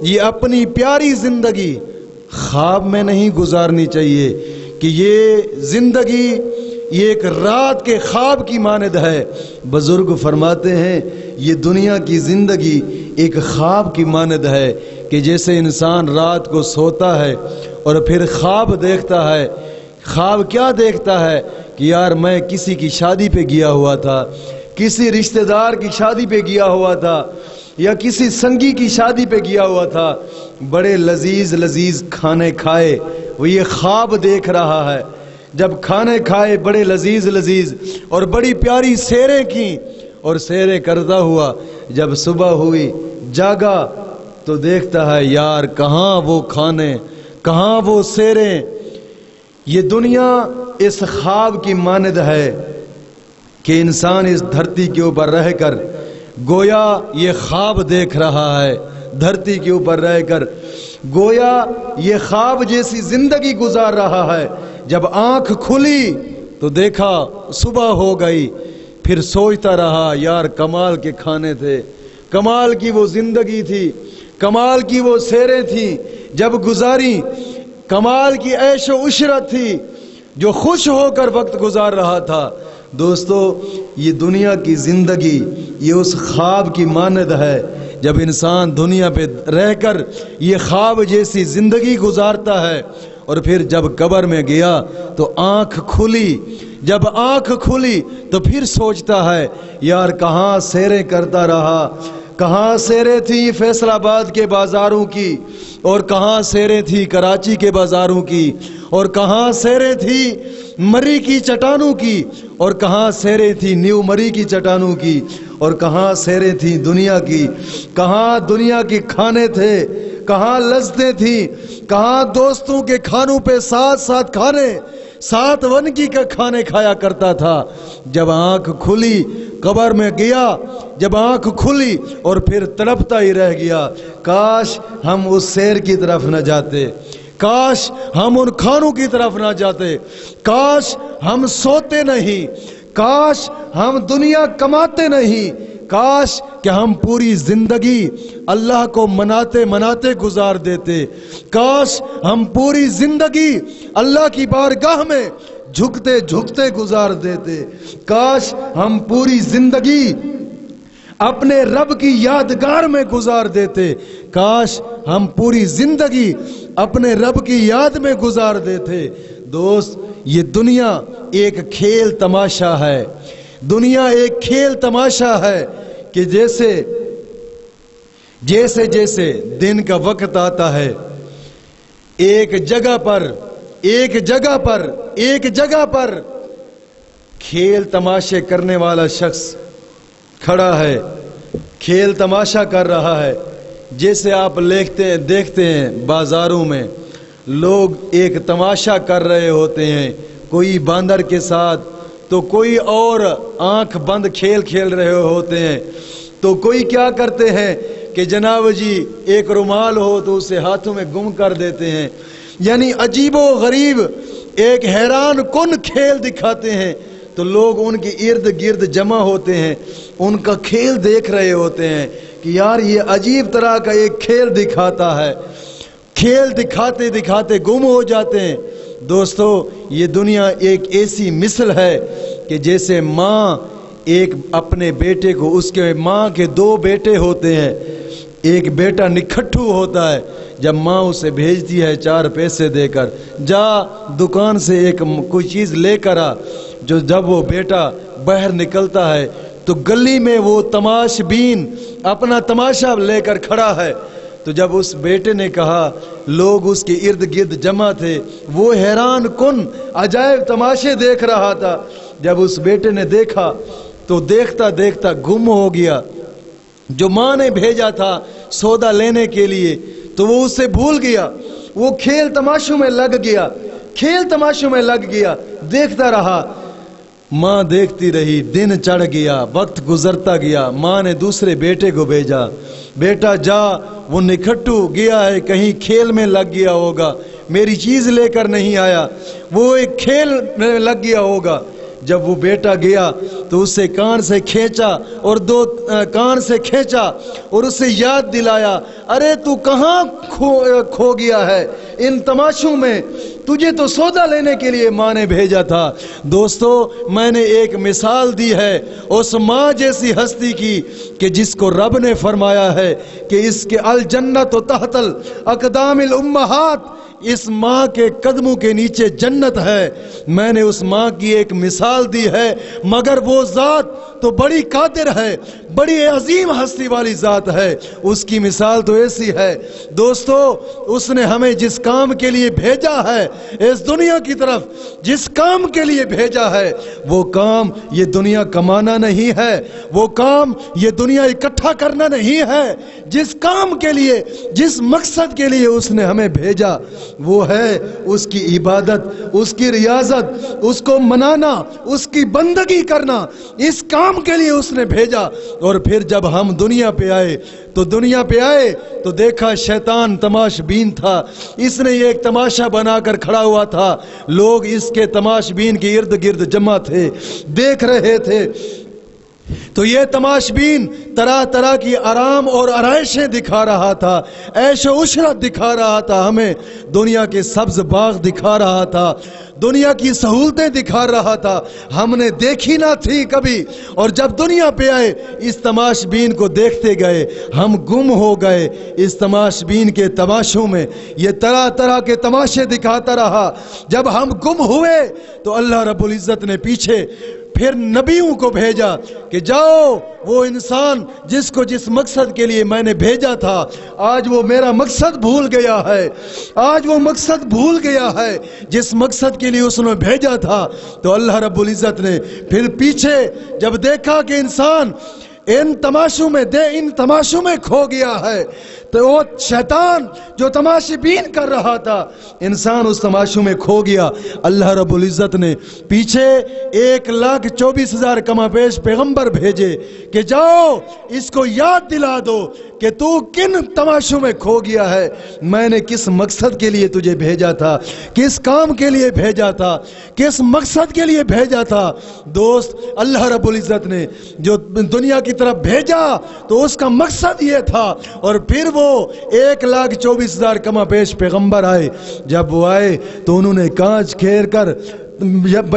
A: یہ اپنی پیاری زندگی خواب میں نہیں گزارنی چاہیے کہ یہ زندگی یہ ایک رات کے خواب کی مانند ہے۔ بزرگ فرماتے ہیں یہ دنیا کی زندگی ایک خواب کی مانند ہے کہ جیسے انسان رات کو سوتا ہے اور پھر خواب دیکھتا ہے۔ خواب کیا دیکھتا ہے کہ یار میں کسی کی شادی پہ گیا ہوا تھا، کسی رشتہ دار کی شادی پہ گیا ہوا تھا یا کسی سنگی کی شادی پہ گیا ہوا تھا، بڑے لذیذ لذیذ کھانے کھائے، وہ یہ خواب دیکھ رہا ہے۔ جب کھانے کھائے بڑے لذیذ لذیذ اور بڑی پیاری سیریں کی اور سیریں کرتا ہوا جب صبح ہوئی جاگا تو دیکھتا ہے یار کہاں وہ کھانے، کہاں وہ سیریں، یہ دنیا اس خواب کی مانند ہے کہ انسان اس دھرتی کے اوپر رہ کر گویا یہ خواب دیکھ رہا ہے، دھرتی کے اوپر رہ کر گویا یہ خواب جیسی زندگی گزار رہا ہے۔ جب آنکھ کھلی تو دیکھا صبح ہو گئی، پھر سوچتا رہا یار کمال کے کھانے تھے، کمال کی وہ زندگی تھی، کمال کی وہ سیریں تھیں جب گزاری، کمال کی عیش و عشرت تھی جو خوش ہو کر وقت گزار رہا تھا۔ دوستو یہ دنیا کی زندگی یہ اس خواب کی مانند ہے۔ جب انسان دنیا پہ رہ کر یہ خواب جیسی زندگی گزارتا ہے اور پھر جب قبر میں گیا تو آنکھ کھلی، جب آنکھ کھلی تو پھر سوچتا ہے یار کہاں سیریں کرتا رہا، کہاں سیریں تھیں فیصل آباد کے بازاروں کی، اور کہاں سیریں تھیں کراچی کے بازاروں کی، اور کہاں سیریں تھیں مری کی چٹانوں کی، اور کہاں سیریں تھیں نیو مری کی چٹانوں کی، اور کہاں سیریں تھیں دنیا کی، کہاں دنیا کے کھانے تھے، کہاں لذتیں تھیں، کہاں دوستوں کے کھانوں پہ ساتھ ساتھ کھانے، سات ونکی کے کھانے کھایا کرتا تھا۔ جب آنکھ کھلی قبر میں گیا، جب آنکھ کھلی اور پھر تڑپتا ہی رہ گیا کاش ہم اس سیر کی طرف نہ جاتے، کاش ہم ان کھانوں کی طرف نہ جاتے، کاش ہم سوتے نہیں، کاش ہم دنیا کماتے نہیں، کاش کہ ہم پوری زندگی اللہ کو مناتے مناتے گزار دیتے، کاش ہم پوری زندگی اللہ کی بارگاہ میں جھکتے جھکتے گزار دیتے، کاش ہم پوری زندگی اپنے رب کی یادگار میں گزار دیتے، کاش ہم پوری زندگی اپنے رب کی یاد میں گزار دیتے۔ دوست یہ دنیا ایک کھیل تماشا ہے، دنیا ایک کھیل تماشا ہے کہ جیسے جیسے جیسے دن کا وقت آتا ہے ایک جگہ پر کھیل تماشے کرنے والا شخص کھڑا ہے، کھیل تماشا کر رہا ہے۔ جیسے آپ دیکھتے ہیں بازاروں میں لوگ ایک تماشا کر رہے ہوتے ہیں، کوئی باندر کے ساتھ تو کوئی اور آنکھ بند کھیل کھیل رہے ہوتے ہیں، تو کوئی کیا کرتے ہیں کہ جناب جی ایک رومال ہو تو اسے ہاتھوں میں گم کر دیتے ہیں، یعنی عجیب و غریب ایک حیران کن کھیل دکھاتے ہیں، تو لوگ ان کے ارد گرد جمع ہوتے ہیں، ان کا کھیل دیکھ رہے ہوتے ہیں کہ یار یہ عجیب طرح کا ایک کھیل دکھاتا ہے، کھیل دکھاتے دکھاتے گم ہو جاتے ہیں۔ دوستو یہ دنیا ایک ایسی مثل ہے کہ جیسے ماں ایک اپنے بیٹے کو، اس کے ماں کے دو بیٹے ہوتے ہیں، ایک بیٹا نکھٹو ہوتا ہے، جب ماں اسے بھیجتی ہے 4 پیسے دے کر جا دکان سے ایک کوئی چیز لے کر آ، جب وہ بیٹا باہر نکلتا ہے تو گلی میں وہ تماش بین اپنا تماشا لے کر کھڑا ہے، تو جب اس بیٹے نے کہا لوگ اس کے ارد گرد جمع تھے، وہ حیران کن عجائب تماشے دیکھ رہا تھا، جب اس بیٹے نے دیکھا تو دیکھتا دیکھتا گم ہو گیا، جو ماں نے بھیجا تھا سودا لینے کے لیے تو وہ اسے بھول گیا، وہ کھیل تماشوں میں لگ گیا، کھیل تماشوں میں لگ گیا، دیکھتا رہا، ماں دیکھتی رہی، دن چڑھ گیا، وقت گزرتا گیا، ماں نے دوسرے بیٹے کو بھیجا، بیٹا جا وہ نکھٹو گیا ہے کہیں کھیل میں لگ گیا ہوگا، میری چیز لے کر نہیں آیا، وہ ایک کھیل میں لگ گیا ہوگا۔ جب وہ بیٹا گیا تو اسے کان سے کھینچا اور 2 کان سے کھینچا اور اسے یاد دلایا، ارے تو کہاں کھو گیا ہے ان تماشوں میں، تجھے تو سودا لینے کے لیے ماں نے بھیجا تھا۔ دوستو میں نے ایک مثال دی ہے اس ماں جیسی ہستی کی کہ جس کو رب نے فرمایا ہے کہ اس کے الجنت و تحت الاقدام الامہات، اس ماں کے قدموں کے نیچے جنت ہے۔ میں نے اس ماں کی ایک مثال دی ہے، مگر وہ ذات تو بڑی قادر ہے، بڑی عظیم ہستی والی ذات ہے۔ اس کی مثال تو ایسی ہے دوستو، اس نے ہمیں جس کام کے لیے بھیجا ہے، اس دنیا کی طرف جس کام کے لیے بھیجا ہے، وہ کام یہ دنیا کمانا نہیں ہے، وہ کام یہ دنیا اکٹھا کرنا نہیں ہے۔ جس کام کے لیے، جس مقصد کے لیے اس نے ہمیں بھیجا، وہ ہے اس کی عبادت، اس کی ریاضت، اس کو منانا، اس کی بندگی کرنا۔ اس کام کے لیے اس نے بھیجا۔ اور پھر جب ہم دنیا پہ آئے تو دیکھا شیطان تماش بین تھا، اس نے یہ ایک تماشا بنا کر کھڑا ہوا تھا، لوگ اس کے تماش بین کے ارد گرد جمع تھے، دیکھ رہے تھے۔ تو یہ تماش بین طرح طرح کی آرام اور آرائشیں دکھا رہا تھا، عیش و عشرت دکھا رہا تھا، ہمیں دنیا کے سبز باغ دکھا رہا تھا، دنیا کی سہولتیں دکھا رہا تھا، ہم نے دیکھی نہ تھی کبھی۔ اور جب دنیا پہ آئے اس تماش بین کو دیکھتے گئے، ہم گم ہو گئے اس تماش بین کے تماشوں میں۔ یہ طرح طرح کے تماشے دکھاتا رہا۔ جب ہم گم ہوئے تو اللہ رب العزت نے پیچھے پھر نبیوں کو بھیجا کہ جاؤ، وہ انسان جس کو جس مقصد کے لیے میں نے بھیجا تھا، آج وہ میرا مقصد بھول گیا ہے، آج وہ مقصد بھول گیا ہے جس مقصد کے لیے اس نے بھیجا تھا۔ تو اللہ رب العزت نے پھر پیچھے جب دیکھا کہ انسان ان تماشوں میں کھو گیا ہے، تو وہ شیطان جو تماشے بین کر رہا تھا، انسان اس تماشوں میں کھو گیا۔ اللہ رب العزت نے پیچھے 1,24,000 کما پیش پیغمبر بھیجے کہ جاؤ اس کو یاد دلا دو کہ تو کن تماشوں میں کھو گیا ہے، میں نے کس مقصد کے لیے تجھے بھیجا تھا، کس کام کے لیے بھیجا تھا، کس مقصد کے لیے بھیجا تھا۔ دوست، اللہ رب العزت نے جو دنیا کی طرف بھیجا تو اس کا مقصد یہ تھا۔ اور پھر وہ 1,24,000 کما پیش پیغمبر آئے، جب وہ آئے تو انہوں نے کانچ کھیر کر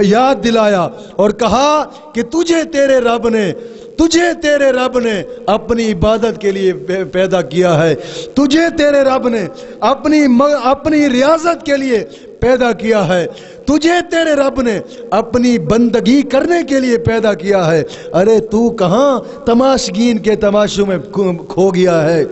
A: یاد دلایا اور کہا کہ تجھے تیرے رب نے اپنی عبادت کے لیے پیدا کیا ہے، تجھے تیرے رب نے اپنی ریاضت کے لیے پیدا کیا ہے، تجھے تیرے رب نے اپنی بندگی کرنے کے لیے پیدا کیا ہے۔ ارے تو کہاں تماشگین کے تماشوں میں کھو گیا ہے،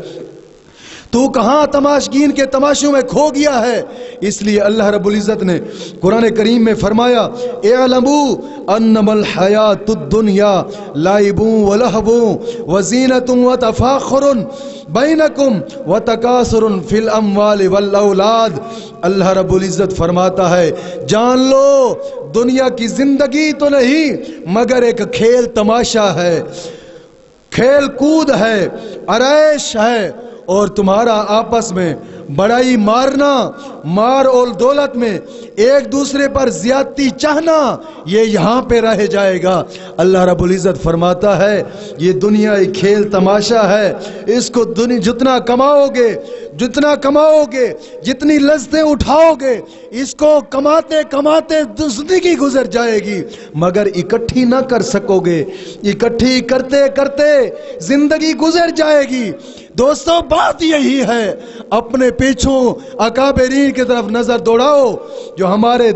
A: تو کہاں تماشگین کے تماشوں میں کھو گیا ہے۔ اس لیے اللہ رب العزت نے قرآن کریم میں فرمایا، اعلموا انما الحیات الدنیا لعب ولہو وزینۃ وتفاخر بینکم وتکاثر فی الاموال والاولاد۔ اللہ رب العزت فرماتا ہے، جان لو دنیا کی زندگی تو نہیں مگر ایک کھیل تماشا ہے، کھیل کود ہے، عرائش ہے، اور تمہارا آپس میں بڑائی مارنا، مار اور دولت میں ایک دوسرے پر زیادتی چاہنا، یہ یہاں پہ رہ جائے گا۔ اللہ رب العزت فرماتا ہے یہ دنیا ایک کھیل تماشا ہے، اس کو جتنا کماؤ گے، جتنی لذتیں اٹھاؤ گے، اس کو کماتے کماتے زندگی گزر جائے گی مگر اکٹھی نہ کر سکو گے، اکٹھی کرتے کرتے زندگی گزر جائے گی۔ دوستو، بات یہی ہے، اپنے پیچھوں اکابرین کی طرف نظر دوڑاؤ، جو ہمارے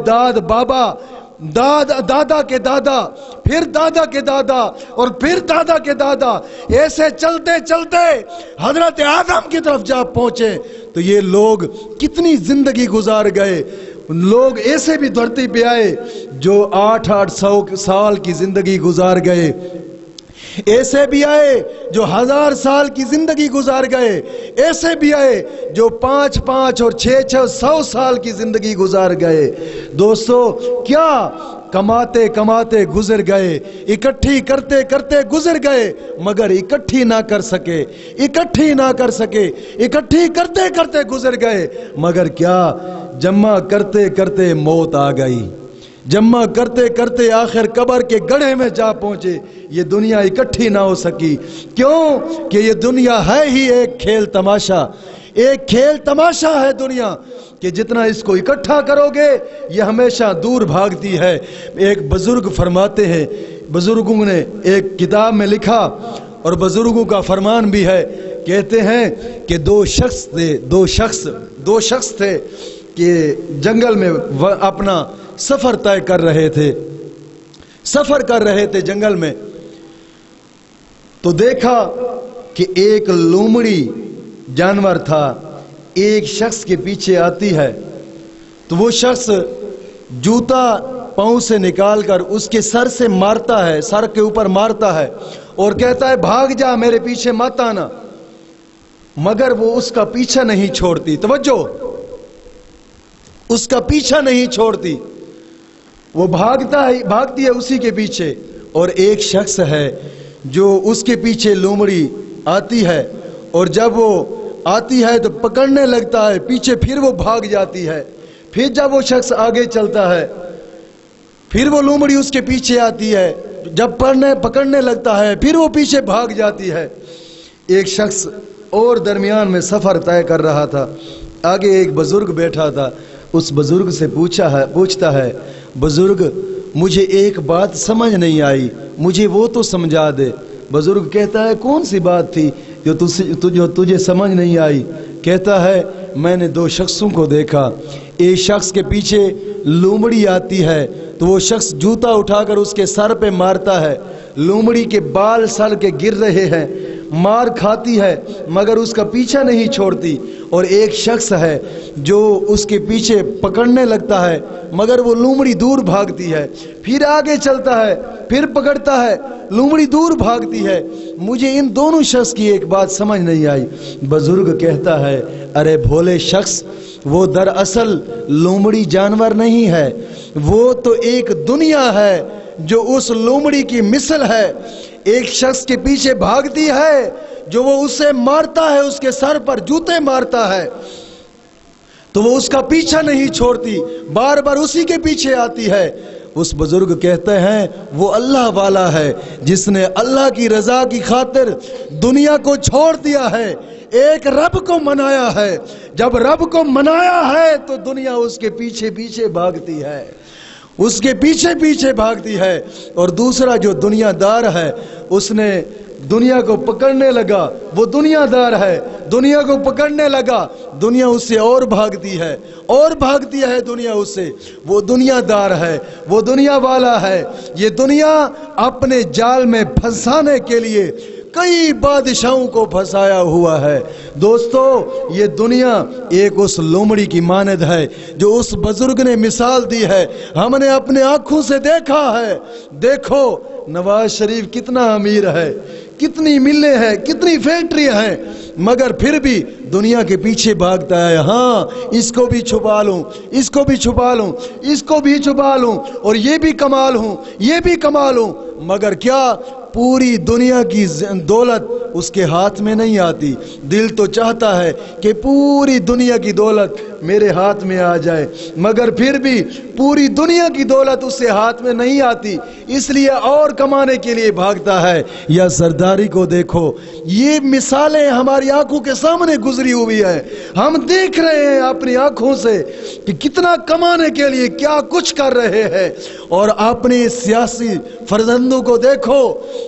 A: دادا کے دادا، پھر دادا کے دادا اور پھر دادا کے دادا، ایسے چلتے چلتے حضرت آدم کی طرف جا پہنچے تو یہ لوگ کتنی زندگی گزار گئے۔ لوگ ایسے بھی دھرتی پہ آئے جو 800 سال کی زندگی گزار گئے، ایسے بھی آئے جو 1000 سال کی زندگی گزار گئے، ایسے بھی آئے جو 5 اور 600 سال کی زندگی گزار گئے۔ دوستو، کیا کماتے کماتے گزر گئے، اکٹھی کرتے کرتے گزر گئے مگر اکٹھی نہ کر سکے، اکٹھی کرتے کرتے گزر گئے مگر کیا جمع کرتے کرتے موت آ گئی، جمع کرتے کرتے آخر قبر کے گڑھے میں جا پہنچے۔ یہ دنیا اکٹھی نہ ہو سکی، کیوں کہ یہ دنیا ہے ہی ایک کھیل تماشا، ایک کھیل تماشا ہے دنیا کہ جتنا اس کو اکٹھا کرو گے یہ ہمیشہ دور بھاگتی ہے۔ ایک بزرگ فرماتے ہیں، بزرگوں نے ایک کتاب میں لکھا اور بزرگوں کا فرمان بھی ہے، کہتے ہیں کہ دو شخص تھے کہ جنگل میں اپنا سفر طے کر رہے تھے، جنگل میں تو دیکھا کہ ایک لومڑی جانور تھا، ایک شخص کے پیچھے آتی ہے تو وہ شخص جوتا پاؤں سے نکال کر اس کے سر سے مارتا ہے، سر کے اوپر مارتا ہے اور کہتا ہے بھاگ جا، میرے پیچھے مت آنا، مگر وہ اس کا پیچھا نہیں چھوڑتی. توجہ، اس کا پیچھا نہیں چھوڑتی، وہ بھاگتی ہے اسی کے پیچھے. اور ایک شخص ہے جو اس کے پیچھے لومڑی آتی ہے اور جب وہ آتی ہے تو پکڑنے لگتا ہے پیچھے، پھر وہ بھاگ جاتی ہے. پھر جب وہ شخص آگے چلتا ہے پھر وہ لومڑی اس کے پیچھے آتی ہے، جب پکڑنے لگتا ہے پھر وہ پیچھے بھاگ جاتی ہے. ایک شخص اور درمیان میں سفر طے کر رہا تھا، آگے ایک بزرگ بیٹھا تھا. اس بزرگ سے پوچھتا ہے بزرگ مجھے ایک بات سمجھ نہیں آئی، مجھے وہ تو سمجھا دے. بزرگ کہتا ہے کون سی بات تھی جو تجھے سمجھ نہیں آئی؟ کہتا ہے میں نے دو شخصوں کو دیکھا، ایک شخص کے پیچھے لومڑی آتی ہے تو وہ شخص جوتا اٹھا کر اس کے سر پہ مارتا ہے، لومڑی کے بال سر کے گر رہے ہیں، مار کھاتی ہے مگر اس کا پیچھا نہیں چھوڑتی. اور ایک شخص ہے جو اس کے پیچھے پکڑنے لگتا ہے مگر وہ لومڑی دور بھاگتی ہے، پھر آگے چلتا ہے پھر پکڑتا ہے، لومڑی دور بھاگتی ہے. مجھے ان دونوں شخص کی ایک بات سمجھ نہیں آئی. بزرگ کہتا ہے ارے بھولے شخص، وہ دراصل لومڑی جانور نہیں ہے، وہ تو ایک دنیا ہے جو اس لومڑی کی مثل ہے. ایک شخص کے پیچھے بھاگتی ہے جو وہ اسے مارتا ہے، اس کے سر پر جوتے مارتا ہے تو وہ اس کا پیچھا نہیں چھوڑتی، بار بار اسی کے پیچھے آتی ہے. اس بزرگ کہتے ہیں وہ اللہ والا ہے جس نے اللہ کی رضا کی خاطر دنیا کو چھوڑ دیا ہے، ایک رب کو منایا ہے. جب رب کو منایا ہے تو دنیا اس کے پیچھے پیچھے بھاگتی ہے، اس کے پیچھے پیچھے بھاگتی ہے. اور دوسرا جو دنیا دار ہے، اس نے دنیا کو پکڑنے لگا، وہ دنیا دار ہے، دنیا کو پکڑنے لگا، دنیا اس سے اور بھاگتی ہے اور بھاگتی ہے دنیا اس سے. وہ دنیا دار ہے، وہ دنیا والا ہے. یہ دنیا اپنے جال میں پھنسانے کے لیے کئی بادشاہوں کو پھنسایا ہوا ہے. دوستو یہ دنیا ایک اس لومڑی کی مانند ہے جو اس بزرگ نے مثال دی ہے، ہم نے اپنے آنکھوں سے دیکھا ہے. دیکھو نواز شریف کتنا امیر ہے، کتنی ملیں ہیں، کتنی فیکٹریاں ہیں، مگر پھر بھی دنیا کے پیچھے بھاگتا ہے. ہاں اس کو بھی چھپا لوں، اس کو بھی چھپا لوں، اس کو بھی چھپا لوں، اور یہ بھی کمال ہوں، یہ بھی کمال ہوں. مگر کیا پوری دنیا کی دولت اس کے ہاتھ میں نہیں آتی؟ دل تو چاہتا ہے کہ پوری دنیا کی دولت میرے ہاتھ میں آ جائے، مگر پھر بھی پوری دنیا کی دولت اس سے ہاتھ میں نہیں آتی، اس لیے اور کمانے کے لیے بھاگتا ہے. یا سرداری کو دیکھو، یہ مثالیں ہماری آنکھوں کے سامنے گزری ہوئی ہے، ہم دیکھ رہے ہیں اپنی آنکھوں سے کہ کتنا کمانے کے لیے کیا کچھ کر رہے ہیں. اور اپنے سیاسی فرزندوں کو دیکھو،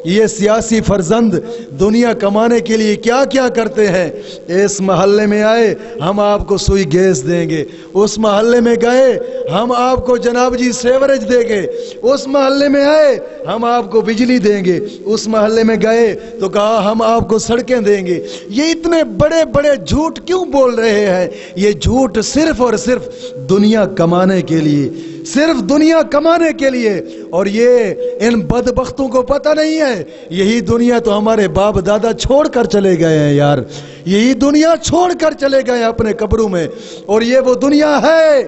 A: یہ سیاسی فرزند دنیا کمانے کے لیے کیا کیا کرتے ہیں. اس محلے میں آئے ہم آپ کو سوئی گیس دیں گے، اس محلے میں گئے ہم آپ کو جناب جی سیوریج دیں گے، اس محلے میں آئے ہم آپ کو بجلی دیں گے، اس محلے میں گئے تو کہا ہم آپ کو سڑکیں دیں گے. یہ اتنے بڑے بڑے جھوٹ کیوں بول رہے ہیں؟ یہ جھوٹ صرف اور صرف دنیا کمانے کے لیے، صرف دنیا کمانے کے لیے. اور یہ ان بدبختوں کو پتہ نہیں ہے یہی دنیا تو ہمارے باپ دادا چھوڑ کر چلے گئے ہیں یار، یہی دنیا چھوڑ کر چلے گئے اپنے قبروں میں. اور یہ وہ دنیا ہے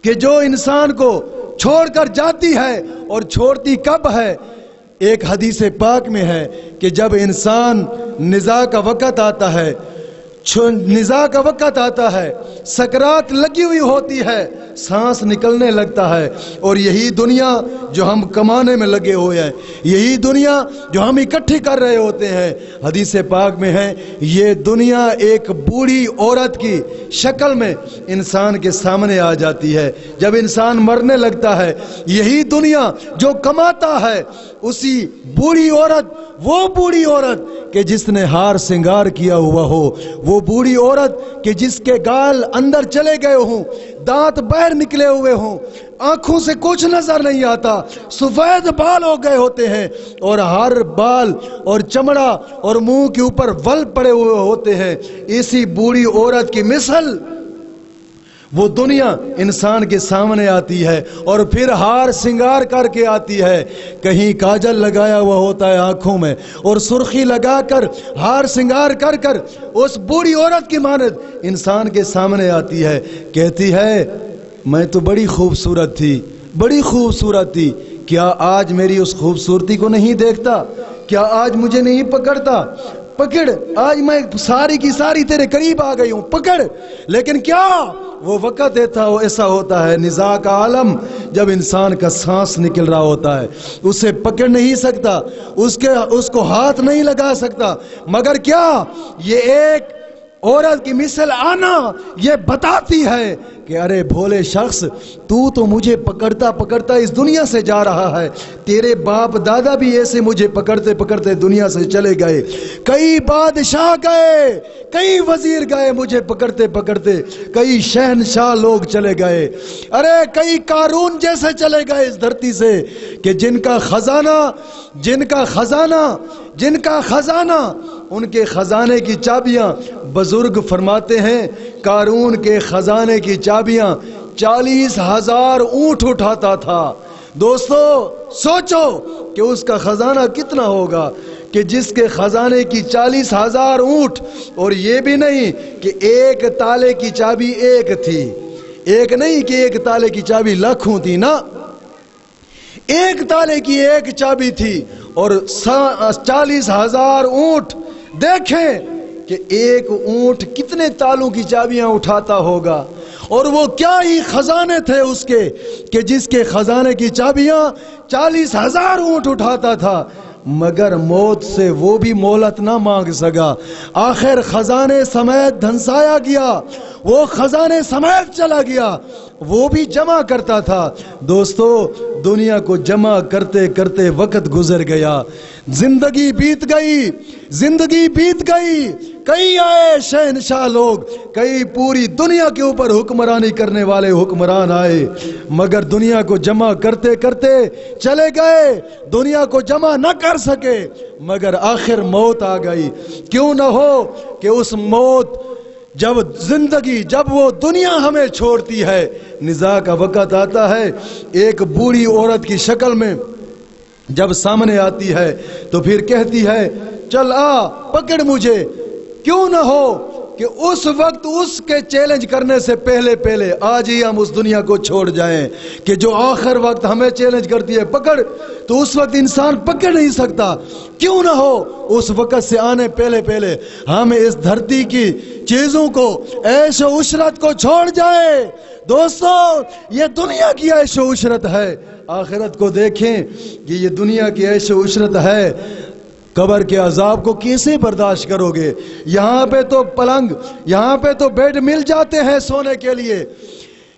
A: کہ جو انسان کو چھوڑ کر جاتی ہے، اور چھوڑتی کب ہے؟ ایک حدیث پاک میں ہے کہ جب انسان نزاع کا وقت آتا ہے، نزاع کا وقت آتا ہے، سکرات لگی ہوئی ہوتی ہے، سانس نکلنے لگتا ہے، اور یہی دنیا جو ہم کمانے میں لگے ہوئے ہیں، یہی دنیا جو ہم اکٹھی کر رہے ہوتے ہیں، حدیث پاک میں ہے یہ دنیا ایک بوڑھی عورت کی شکل میں انسان کے سامنے آ جاتی ہے. جب انسان مرنے لگتا ہے، یہی دنیا جو کماتا ہے، اسی بوڑھی عورت، وہ بوڑھی عورت کہ جس نے ہار سنگار کیا ہوا ہو، وہ بوڑھی عورت کہ جس کے گال اندر چلے گئے ہوں، دانت باہر نکلے ہوئے ہوں، آنکھوں سے کچھ نظر نہیں آتا، سفید بال ہو گئے ہوتے ہیں، اور ہر بال اور چمڑا اور منہ کے اوپر ول پڑے ہوئے ہوتے ہیں، اسی بوڑھی عورت کی مثل وہ دنیا انسان کے سامنے آتی ہے، اور پھر ہار سنگار کر کے آتی ہے، کہیں کاجل لگایا ہوا ہوتا ہے آنکھوں میں، اور سرخی لگا کر ہار سنگار کر کر اس بوڑھی عورت کی مانند انسان کے سامنے آتی ہے، کہتی ہے میں تو بڑی خوبصورت تھی، بڑی خوبصورت تھی، کیا آج میری اس خوبصورتی کو نہیں دیکھتا؟ کیا آج مجھے نہیں پکڑتا؟ پکڑ، آج میں ساری کی ساری تیرے قریب آ گئی ہوں، پکڑ۔ لیکن کیا وہ وقت ایسا ہوتا ہے نزاع کا عالم، جب انسان کا سانس نکل رہا ہوتا ہے، اسے پکڑ نہیں سکتا، اس کو ہاتھ نہیں لگا سکتا، مگر کیا یہ ایک عورت کی مثل آنا یہ بتاتی ہے کہ ارے بھولے شخص، تو مجھے پکڑتا پکڑتا اس دنیا سے جا رہا ہے، تیرے باپ دادا بھی ایسے مجھے پکڑتے پکڑتے دنیا سے چلے گئے، کئی بادشاہ گئے، کئی وزیر گئے مجھے پکڑتے پکڑتے، کئی شہنشاہ لوگ چلے گئے، ارے کئی قارون جیسے چلے گئے اس دھرتی سے کہ جن کا خزانہ ان کے خزانے کی چابیاں، بزرگ فرماتے ہیں قارون کے خزانے کی چابیاں 40,000 اونٹ اٹھاتا تھا۔ دوستو سوچو کہ اس کا خزانہ کتنا ہوگا کہ جس کے خزانے کی 40,000 اونٹ، اور یہ بھی نہیں کہ ایک تالے کی چابی ایک تھی، ایک نہیں کہ ایک تالے کی چابی لاکھوں تھی، نا، ایک تالے کی ایک چابی تھی، اور 40,000 اونٹ۔ دیکھیں کہ ایک اونٹ کتنے تالوں کی چابیاں اٹھاتا ہوگا، اور وہ کیا ہی خزانے تھے اس کے کہ جس کے خزانے کی چابیاں 40,000 اونٹ اٹھاتا تھا، مگر موت سے وہ بھی مہلت نہ مانگ سکا، آخر خزانے سمیت دھنسایا گیا، وہ خزانے سمیت چلا گیا، وہ بھی جمع کرتا تھا۔ دوستو دنیا کو جمع کرتے کرتے وقت گزر گیا، زندگی بیت گئی، کئی آئے شہنشاہ لوگ، کئی پوری دنیا کے اوپر حکمرانی کرنے والے حکمران آئے، مگر دنیا کو جمع کرتے کرتے چلے گئے، دنیا کو جمع نہ کر سکے، مگر آخر موت آ گئی۔ کیوں نہ ہو کہ اس موت جب وہ دنیا ہمیں چھوڑتی ہے، نزاع کا وقت آتا ہے، ایک بوڑھی عورت کی شکل میں جب سامنے آتی ہے تو پھر کہتی ہے چل آ پکڑ مجھے۔ کیوں نہ ہو کہ اس وقت اس کے چیلنج کرنے سے پہلے آج ہی ہم اس دنیا کو چھوڑ جائیں، کہ جو آخر وقت ہمیں چیلنج کرتی ہے پکڑ، تو اس وقت انسان پکڑ نہیں سکتا۔ کیوں نہ ہو اس وقت سے آنے پہلے ہم اس دھرتی کی چیزوں کو، عیش و عشرت کو چھوڑ جائیں۔ دوستو یہ دنیا کی عیش و عشرت ہے، آخرت کو دیکھیں کہ یہ دنیا کی عیش و عشرت ہے، قبر کے عذاب کو کیسے برداشت کرو گے؟ یہاں پہ تو پلنگ، یہاں پہ تو بیڈ مل جاتے ہیں سونے کے لیے،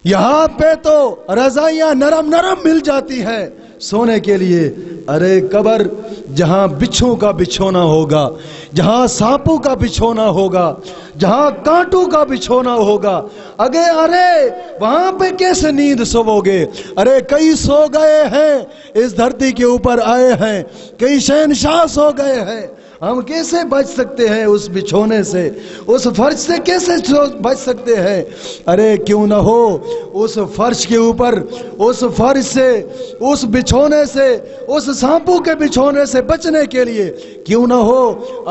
A: یہاں پہ تو رضائیاں نرم مل جاتی ہیں سونے کے لیے، ارے قبر جہاں بچھوں کا بچھونا ہوگا، جہاں سانپوں کا بچھونا ہوگا، جہاں کانٹوں کا بچھونا ہوگا، ارے وہاں پہ کیسے نیند سوو گے؟ ارے کئی سو گئے ہیں اس دھرتی کے اوپر آئے ہیں، کئی شہنشاہ سو گئے ہیں، ہم کیسے بچ سکتے ہیں اس بچھونے سے؟ اس فرش سے کیسے بچ سکتے ہیں؟ ارے کیوں نہ ہو اس فرش کے اوپر، اس فرش سے، اس بچھونے سے، اس سانپوں کے بچھونے سے بچنے کے لیے کیوں نہ ہو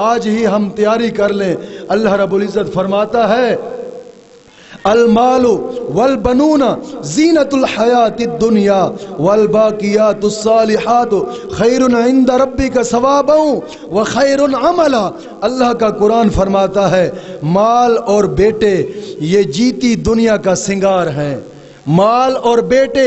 A: آج ہی ہم تیاری کر لیں۔ اللہ رب العزت فرماتا ہے المال والبنون زینت الحیات الدنیا والباقیات الصالحات خیر عند ربک ثوابا وخیر عملا۔ اللہ کا قرآن فرماتا ہے مال اور بیٹے یہ جیتی دنیا کا سنگار ہے، مال اور بیٹے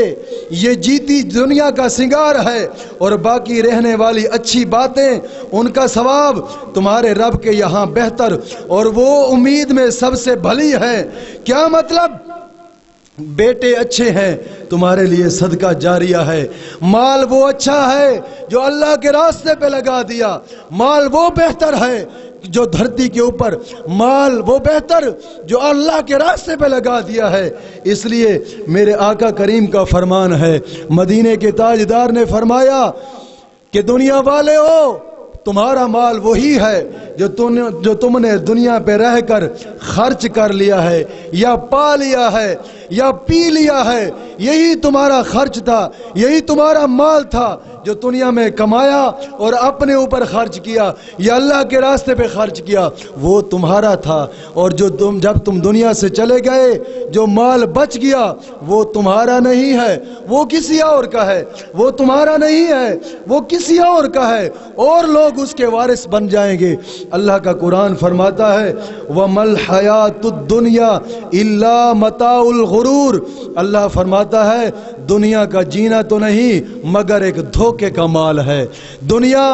A: یہ جیتی دنیا کا سنگار ہے، اور باقی رہنے والی اچھی باتیں ان کا ثواب تمہارے رب کے یہاں بہتر اور وہ امید میں سب سے بھلی ہے۔ کیا مطلب؟ بیٹے اچھے ہیں تمہارے لیے صدقہ جاریہ ہے، مال وہ اچھا ہے جو اللہ کے راستے پہ لگا دیا، مال وہ بہتر ہے جو دھرتی کے اوپر مال وہ بہتر جو اللہ کے راستے پہ لگا دیا ہے۔ اس لیے میرے آقا کریم کا فرمان ہے، مدینے کے تاجدار نے فرمایا کہ دنیا والے ہو، تمہارا مال وہی ہے جو تم نے دنیا پہ رہ کر خرچ کر لیا ہے یا پا لیا ہے یا پی لیا ہے، یہی تمہارا خرچ تھا، یہی تمہارا مال تھا جو دنیا میں کمایا اور اپنے اوپر خرچ کیا یا اللہ کے راستے پہ خرچ کیا، وہ تمہارا تھا۔ اور جب تم دنیا سے چلے گئے جو مال بچ گیا وہ تمہارا نہیں ہے، وہ کسی اور کا ہے، وہ تمہارا نہیں ہے، وہ کسی اور کا ہے، اور لوگ اس کے وارث بن جائیں گے۔ اللہ کا قرآن فرماتا ہے وَمَا الْحَيَاةُ الدُّنْيَا إِلَّا مَتَاعُ الْغُرُورِ، اللہ فرماتا ہے دنیا کا جینا تو نہیں مگر ایک دھوکے کا مال ہے، دنیا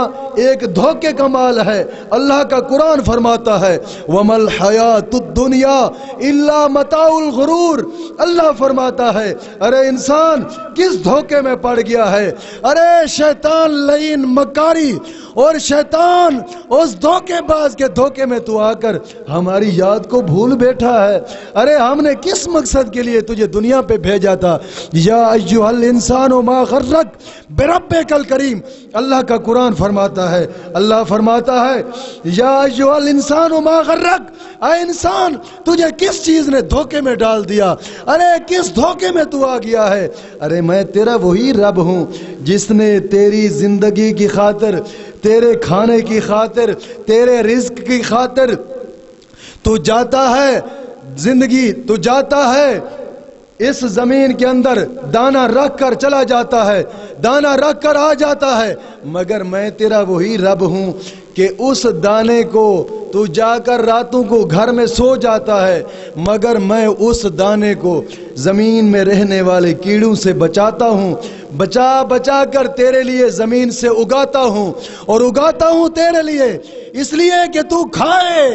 A: ایک دھوکے کا مال ہے۔ اللہ کا قرآن فرماتا ہے وَمَا الْحَيَاةُ الدُّنْيَا إِلَّا مَتَاعُ الْغُرُورِ، اللہ فرماتا ہے ارے انسان کس دھوکے میں پڑ گیا ہے، ارے شیطان لعین مکاری اور شیطان اس دھوکے باز کے دھوکے میں تو آ کر ہماری یاد کو بھول بیٹھا ہے۔ ارے ہم نے کس مقصد کے لیے تجھے دنیا پہ بھیجا تھا؟ یا ایھا الانسان ما غرک بربک الکریم، اللہ کا قرآن فرماتا ہے، اللہ فرماتا ہے یا ایھا الانسان ما غرک، اے انسان تجھے کس چیز نے دھوکے میں ڈال دیا، ارے کس دھوکے میں تو آ گیا ہے؟ ارے میں تیرا وہی رب ہوں جس نے تیری زندگی کی خاطر، تیرے کھانے کی خاطر، تیرے رزق کی خاطر تو جاتا ہے زندگی، تو جاتا ہے اس زمین کے اندر دانا رکھ کر چلا جاتا ہے، دانا رکھ کر آ جاتا ہے، مگر میں تیرا وہی رب ہوں کہ اس دانے کو تو جا کر راتوں کو گھر میں سو جاتا ہے، مگر میں اس دانے کو زمین میں رہنے والے کیڑوں سے بچاتا ہوں، بچا بچا کر تیرے لیے زمین سے اگاتا ہوں، اور اگاتا ہوں تیرے لیے اس لیے کہ تو کھائے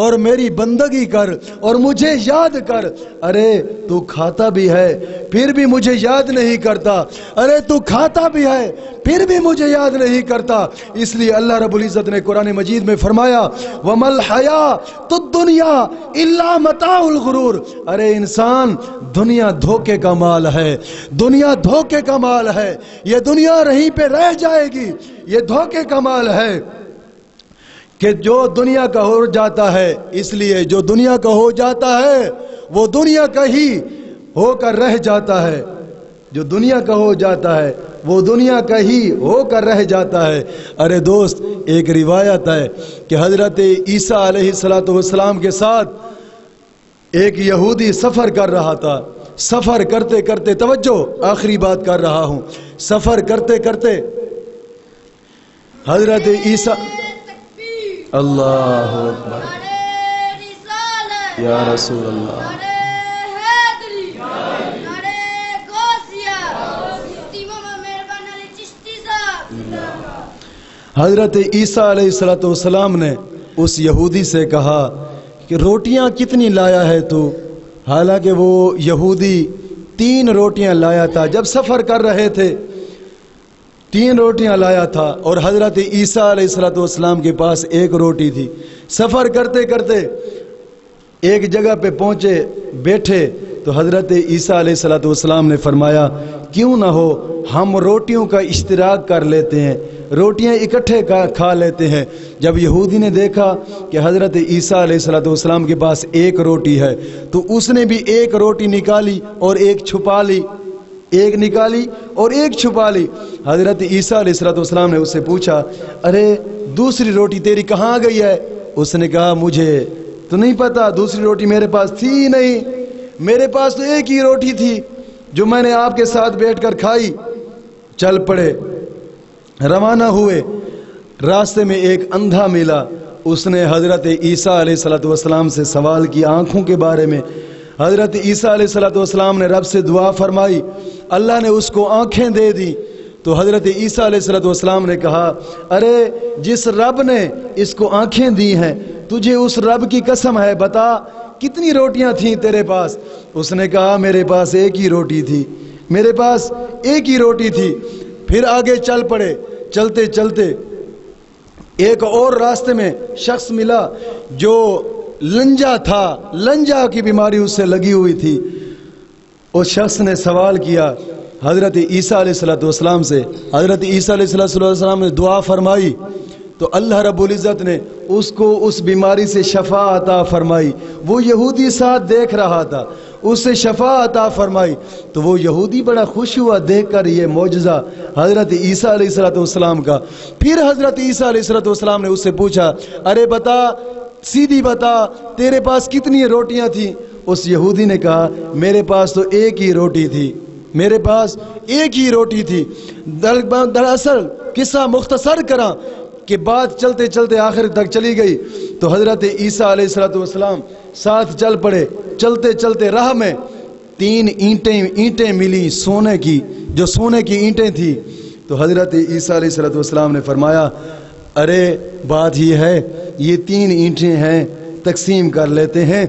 A: اور میری بندگی کر اور مجھے یاد کر۔ ارے تو کھاتا بھی ہے پھر بھی مجھے یاد نہیں کرتا، ارے تو کھاتا بھی ہے پھر بھی مجھے یاد نہیں کرتا۔ اس لیے اللہ رب العزت نے قرآن مجید میں فرمایا وَمَا الْحَيَاةُ الدُّنْيَا إِلَّا مَتَاعُ الْغُرُورِ، ارے انسان دنیا دھوکے کا مال ہے، دنیا دھوکے کا مال ہے، یہ دنیا رہیں پہ رہ جائے گی، یہ دھوکے کا مال ہے کہ جو دنیا کا ہو جاتا ہے، اس لیے جو دنیا کا ہو جاتا ہے وہ دنیا کا ہی ہو کر رہ جاتا ہے، جو دنیا کا ہو جاتا ہے وہ دنیا کا ہی ہو کر رہ جاتا ہے۔ ارے دوست ایک روایت ہے کہ حضرت عیسیٰ علیہ السلام کے ساتھ ایک یہودی سفر کر رہا تھا، سفر کرتے کرتے، توجہ آخری بات کر رہا ہوں، سفر کرتے کرتے حضرت عیسیٰ، اللہ اکبر یا رسول اللہ، حضرت عیسیٰ علیہ السلام نے اس یہودی سے کہا کہ روٹیاں کتنی لایا ہے تو؟ حالانکہ وہ یہودی 3 روٹیاں لایا تھا، جب سفر کر رہے تھے 3 روٹیاں لایا تھا، اور حضرت عیسیٰ علیہ السلام کے پاس 1 روٹی تھی۔ سفر کرتے کرتے ایک جگہ پہ پہنچے، بیٹھے تو حضرت عیسیٰ علیہ السلام نے فرمایا کیوں نہ ہو ہم روٹیوں کا اشتراک کر لیتے ہیں، روٹیاں اکٹھے کھا لیتے ہیں۔ جب یہودی نے دیکھا کہ حضرت عیسیٰ علیہ السلام کے پاس 1 روٹی ہے تو اس نے بھی 1 روٹی نکالی اور 1 چھپا لی، 1 نکالی اور 1 چھپا لی۔ حضرت عیسیٰ علیہ السلام نے اس سے پوچھا ارے دوسری روٹی تیری کہاں گئی ہے؟ اس نے کہا مجھے تو نہیں پتا، دوسری روٹی میرے پاس تھی ہی نہیں، میرے پاس تو 1 ہی روٹی تھی جو میں نے آپ کے ساتھ بیٹھ کر کھائی۔ چل پڑے، روانہ ہوئے، راستے میں ایک اندھا ملا، اس نے حضرت عیسیٰ علیہ السلام سے سوال کیا آنکھوں کے بارے میں۔ حضرت عیسیٰ علیہ السلام نے رب سے دعا فرمائی، اللہ نے اس کو آنکھیں دے دی۔ تو حضرت عیسیٰ علیہ السلام نے کہا ارے جس رب نے اس کو آنکھیں دی ہیں تجھے اس رب کی قسم ہے بتا کتنی روٹیاں تھیں تیرے پاس؟ اس نے کہا میرے پاس 1 ہی روٹی تھی، میرے پاس 1 ہی روٹی تھی۔ پھر آگے چل پڑے، چلتے چلتے ایک اور راستے میں شخص ملا جو لنجا تھا، لنجا کی بیماری اس سے لگی ہوئی تھی. اس شخص نے سوال کیا حضرت عیسیٰ علیہ السلام سے. حضرت عیسیٰ علیہ السلام نے دعا فرمائی تو اللہ رب العزت نے اس کو اس بیماری سے شفا عطا فرمائی. وہ یہودی ساتھ دیکھ رہا تھا، اس سے شفا عطا فرمائی. تو وہ یہودی بڑا خوش ہوا دیکھ کر یہ معجزہ حضرت عیسیٰ علیہ السلام کا. پھر حضرت عیسیٰ علیہ السلام نے اس سے پوچھا، ارے بتا، سیدھی بتا، تیرے پاس کتنی روٹیاں تھیں؟ اس یہودی نے کہا، میرے پاس تو ایک ہی روٹی تھی، میرے پاس ایک ہی روٹی تھی. دراصل قصہ مختصر کراں کہ بات چلتے چلتے آخر تک چلی گئی. تو حضرت عیسیٰ علیہ السلام ساتھ چل پڑے. چلتے چلتے راہ میں 3 اینٹیں ملی سونے کی، جو سونے کی اینٹیں تھی. تو حضرت عیسیٰ علیہ السلام نے فرمایا، ارے بات یہ ہے، یہ 3 اینٹیں ہیں، تقسیم کر لیتے ہیں،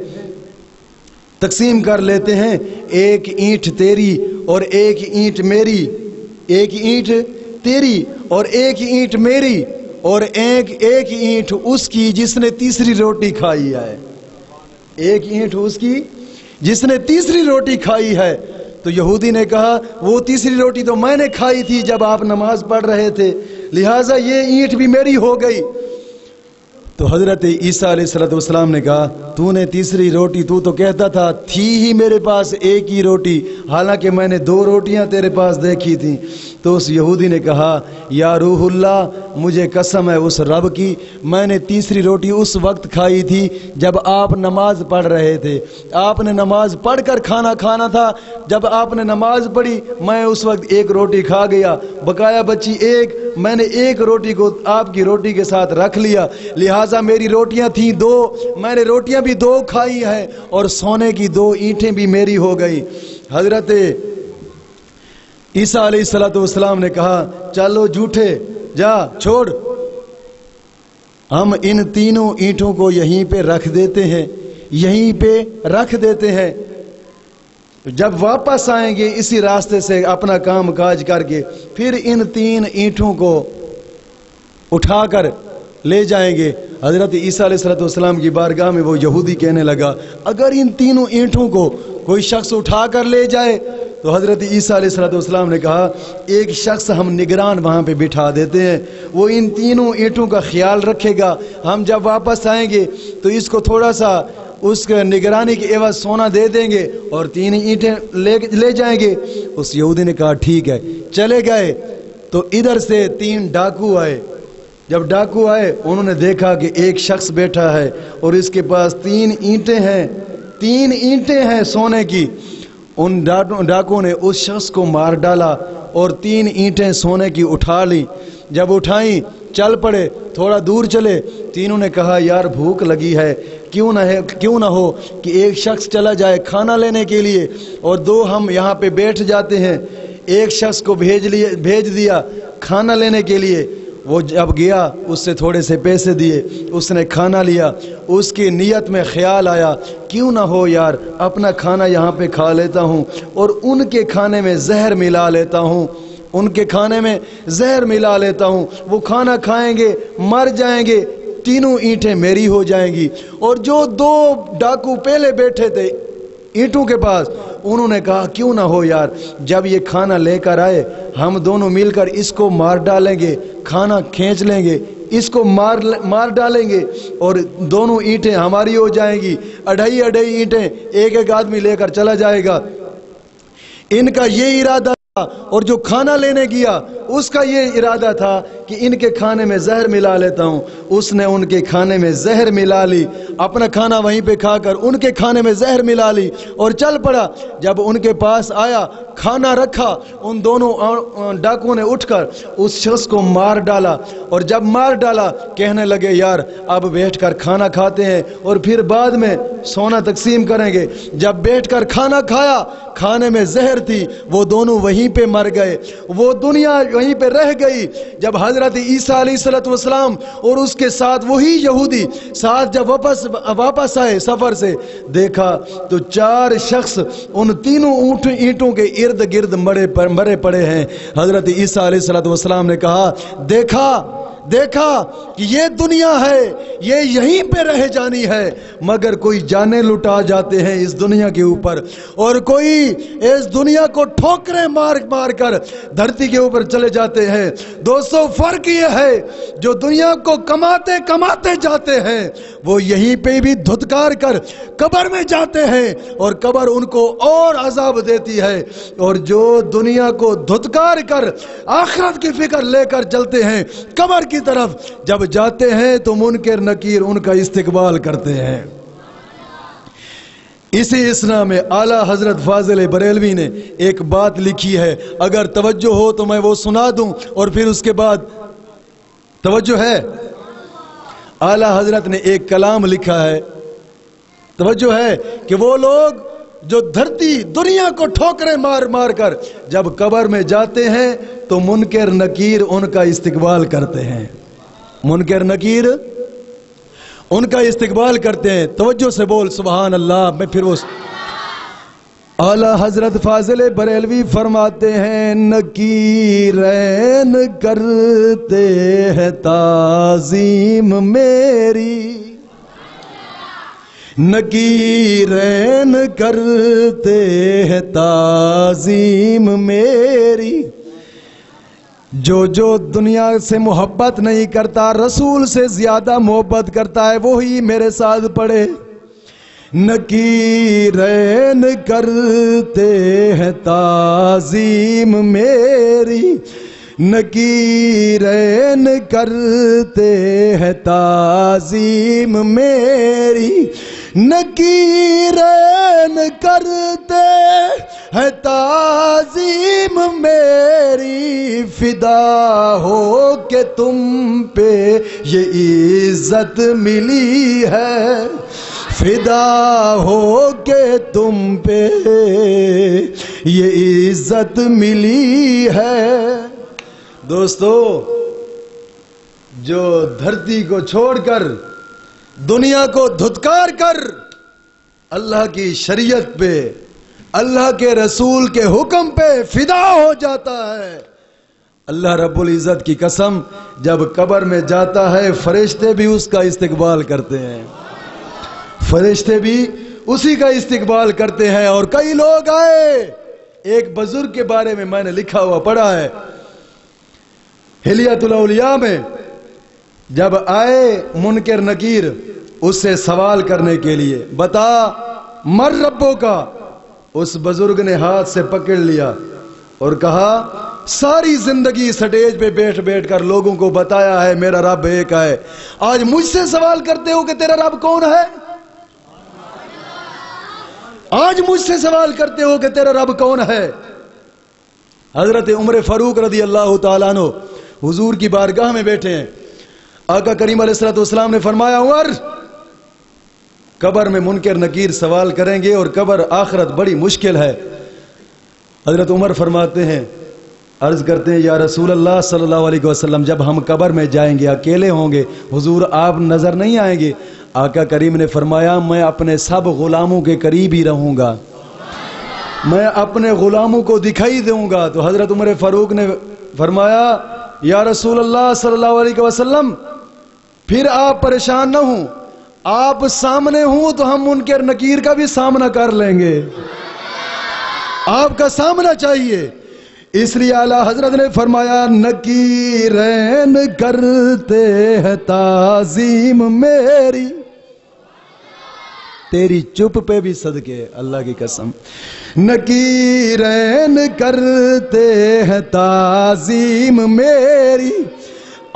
A: تقسیم کر لیتے ہیں. ایک اینٹ تیری اور ایک اینٹ میری، ایک اینٹ تیری اور ایک اینٹ میری، اور ایک اینٹ اس کی جس نے تیسری روٹی کھائی ہے، ایک اینٹ اس کی جس نے تیسری روٹی کھائی ہے. تو یہودی نے کہا، وہ تیسری روٹی تو میں نے کھائی تھی جب آپ نماز پڑھ رہے تھے، لہٰذا یہ اینٹ بھی میری ہو گئی. تو حضرت عیسیٰ علیہ السلام نے کہا، تو نے تیسری روٹی، تو کہتا تھا تھی ہی میرے پاس ایک ہی روٹی، حالانکہ میں نے 2 روٹیاں تیرے پاس دیکھی تھیں. تو اس یہودی نے کہا، یا روح اللہ، مجھے قسم ہے اس رب کی، میں نے تیسری روٹی اس وقت کھائی تھی جب آپ نماز پڑھ رہے تھے. آپ نے نماز پڑھ کر کھانا کھانا تھا، جب آپ نے نماز پڑھی میں اس وقت 1 روٹی کھا گیا، بقایا بچی 1، میں نے 1 روٹی کو آپ کی روٹی کے ساتھ رکھ لیا، لہٰذا میری روٹیاں تھیں 2، میں نے روٹیاں بھی 2 کھائی ہیں اور سونے کی 2 اینٹیں بھی میری ہو گئی. حضرت عیسیٰ علیہ السلام نے کہا، چلو جھوٹے، جا چھوڑ، ہم ان 3 اینٹوں کو یہیں پہ رکھ دیتے ہیں، یہیں پہ رکھ دیتے ہیں. جب واپس آئیں گے اسی راستے سے اپنا کام کاج کر کے، پھر ان 3 اینٹوں کو اٹھا کر لے جائیں گے. حضرت عیسیٰ علیہ السلام کی بارگاہ میں وہ یہودی کہنے لگا، اگر ان 3 اینٹوں کو کوئی شخص اٹھا کر لے جائے، تو حضرت عیسیٰ علیہ السلام نے کہا، ایک شخص ہم نگران وہاں پہ بٹھا دیتے ہیں، وہ ان 3 اینٹوں کا خیال رکھے گا. ہم جب واپس آئیں گے تو اس کو تھوڑا سا اس کے نگرانی کے عوض سونا دے دیں گے اور 3 اینٹیں لے جائیں گے. اس یہودی نے کہا ٹھیک ہے. چلے گئے تو ادھر سے 3 ڈاکو آئے. جب ڈاکو آئے انہوں نے دیکھا کہ ایک شخص بیٹھا ہے اور اس کے پاس 3 اینٹیں ہیں، 3 اینٹیں ہیں سونے کی. ان ڈاکو نے اس شخص کو مار ڈالا اور 3 اینٹیں سونے کی اٹھا لی. جب اٹھائیں چل پڑے، تھوڑا دور چلے. تینوں نے کہا، یار بھوک لگی ہے، کیوں نہ ہو کہ ایک شخص چلا جائے کھانا لینے کے لیے اور 2 ہم یہاں پہ بیٹھ جاتے ہیں. ایک شخص کو بھیج دیا کھانا لینے کے لیے. وہ جب گیا اس سے تھوڑے سے پیسے دیے، اس نے کھانا لیا. اس کی نیت میں خیال آیا، کیوں نہ ہو یار اپنا کھانا یہاں پہ کھا لیتا ہوں اور ان کے کھانے میں زہر ملا لیتا ہوں، ان کے کھانے میں زہر ملا لیتا ہوں. وہ کھانا کھائیں گے، مر جائیں گے، 3 اینٹیں میری ہو جائیں گی. اور جو 2 ڈاکو پہلے بیٹھے تھے اینٹوں کے پاس، انہوں نے کہا کیوں نہ ہو یار، جب یہ کھانا لے کر آئے ہم دونوں مل کر اس کو مار ڈالیں گے، کھانا کھینچ لیں گے، اس کو مار ڈالیں گے اور دونوں اینٹیں ہماری ہو جائیں گی. 2.5 اینٹیں ایک آدمی لے کر چلا جائے گا. ان کا یہ ارادہ تھا. اور جو کھانا لینے گیا اس کا یہ ارادہ تھا کہ ان کے کھانے میں زہر ملا لیتا ہوں. اس نے ان کے کھانے میں زہر ملا لی، اپنا کھانا وہیں پہ کھا کر ان کے کھانے میں زہر ملا لی اور چل پڑا. جب ان کے پاس آیا، کھانا رکھا، ان دونوں ڈاکوؤں نے اٹھ کر اس شخص کو مار ڈالا. اور جب مار ڈالا کہنے لگے، یار اب بیٹھ کر کھانا کھاتے ہیں اور پھر بعد میں سونا تقسیم کریں گے. جب بیٹھ کر کھانا کھایا، کھانے میں زہر تھی، وہ دونوں وہیں پہ مر گئے، وہ دنیا وہیں پہ رہ گئی. جب حضرت عیسیٰ علیہ السلام اور اس کے ساتھ وہی یہودی ساتھ جب واپس آئے سفر سے، دیکھا تو 4 شخص ان 3 اینٹوں کے ارد گرد مرے پڑے ہیں. حضرت عیسیٰ علیہ السلام نے کہا، دیکھا کہ یہ دنیا ہے، یہ یہیں پہ رہ جانی ہے، مگر کوئی جانیں لٹا جاتے ہیں اس دنیا کے اوپر، اور کوئی اس دنیا کو ٹھوکریں مار مار کر دھرتی کے اوپر چلے جاتے ہیں۔ دوستو فرق یہ ہے جو دنیا کو کماتے کماتے جاتے ہیں وہ یہیں پہ بھی دھتکار کر قبر میں جاتے ہیں اور قبر ان کو اور عذاب دیتی ہے، اور جو دنیا کو دھتکار کر آخرت کی فکر لے کر چلتے ہیں قبر کی طرف، جب جاتے ہیں تو منکر نکیر ان کا استقبال کرتے ہیں۔ اسی اسنا میں اعلیٰ حضرت فاضل بریلوی نے ایک بات لکھی ہے، اگر توجہ ہو تو میں وہ سنا دوں اور پھر اس کے بعد توجہ ہے۔ اعلیٰ حضرت نے ایک کلام لکھا ہے، توجہ ہے، کہ وہ لوگ جو دھرتی دنیا کو ٹھوکریں مار مار کر جب قبر میں جاتے ہیں تو منکر نکیر ان کا استقبال کرتے ہیں، منکر نکیر ان کا استقبال کرتے ہیں۔ توجہ سے بول سبحان اللہ۔ میں پھر وہ اعلیٰ حضرت فاضل بریلوی فرماتے ہیں، نکیرین کرتے ہیں تعظیم میری، نکیرین کرتے ہیں تعظیم میری، جو جو دنیا سے محبت نہیں کرتا رسول سے زیادہ محبت کرتا ہے وہی میرے ساتھ پڑھے، نکیرین کرتے ہیں تعظیم میری، نکیرین کرتے ہیں تعظیم میری، نکیرین کرتے ہیں تعظیم میری، فدا ہو کہ تم پہ یہ عزت ملی ہے، فدا ہو کہ تم پہ یہ عزت ملی ہے۔ دوستو جو دھرتی کو چھوڑ کر دنیا کو دھتکار کر اللہ کی شریعت پہ اللہ کے رسول کے حکم پہ فدا ہو جاتا ہے، اللہ رب العزت کی قسم جب قبر میں جاتا ہے فرشتے بھی اس کا استقبال کرتے ہیں، فرشتے بھی اسی کا استقبال کرتے ہیں۔ اور کئی لوگ آئے، ایک بزرگ کے بارے میں نے لکھا ہوا پڑھا ہے حلیۃ الاولیاء میں، جب آئے منکر نکیر اس سے سوال کرنے کے لیے، بتا مر ربوں کا، اس بزرگ نے ہاتھ سے پکڑ لیا اور کہا ساری زندگی سٹیج پہ بیٹھ بیٹھ کر لوگوں کو بتایا ہے میرا رب ایک ہے، آج مجھ سے سوال کرتے ہو کہ تیرا رب کون ہے؟ آج مجھ سے سوال کرتے ہو کہ تیرا رب کون ہے؟ حضرت عمر فاروق رضی اللہ تعالیٰ عنہ حضور کی بارگاہ میں بیٹھے ہیں، آقا کریم علیہ السلام نے فرمایا عمر قبر میں منکر نکیر سوال کریں گے اور قبر آخرت بڑی مشکل ہے۔ حضرت عمر فرماتے ہیں، عرض کرتے ہیں یا رسول اللہ صلی اللہ علیہ وسلم جب ہم قبر میں جائیں گے اکیلے ہوں گے حضور آپ نظر نہیں آئیں گے؟ آقا کریم نے فرمایا میں اپنے سب غلاموں کے قریب ہی رہوں گا، میں اپنے غلاموں کو دکھائی دوں گا۔ تو حضرت عمر فاروق نے فرمایا یا رسول اللہ صلی اللہ علیہ وسلم پھر آپ پریشان نہ ہوں، آپ سامنے ہوں تو ہم منکر نکیر کا بھی سامنا کر لیں گے، آپ کا سامنا چاہیے۔ اس لیے اعلیٰ حضرت نے فرمایا نکیرین کرتے ہیں تعظیم میری، تیری چپ پہ بھی صدقے اللہ کی قسم، نکیرین کرتے ہیں تعظیم میری۔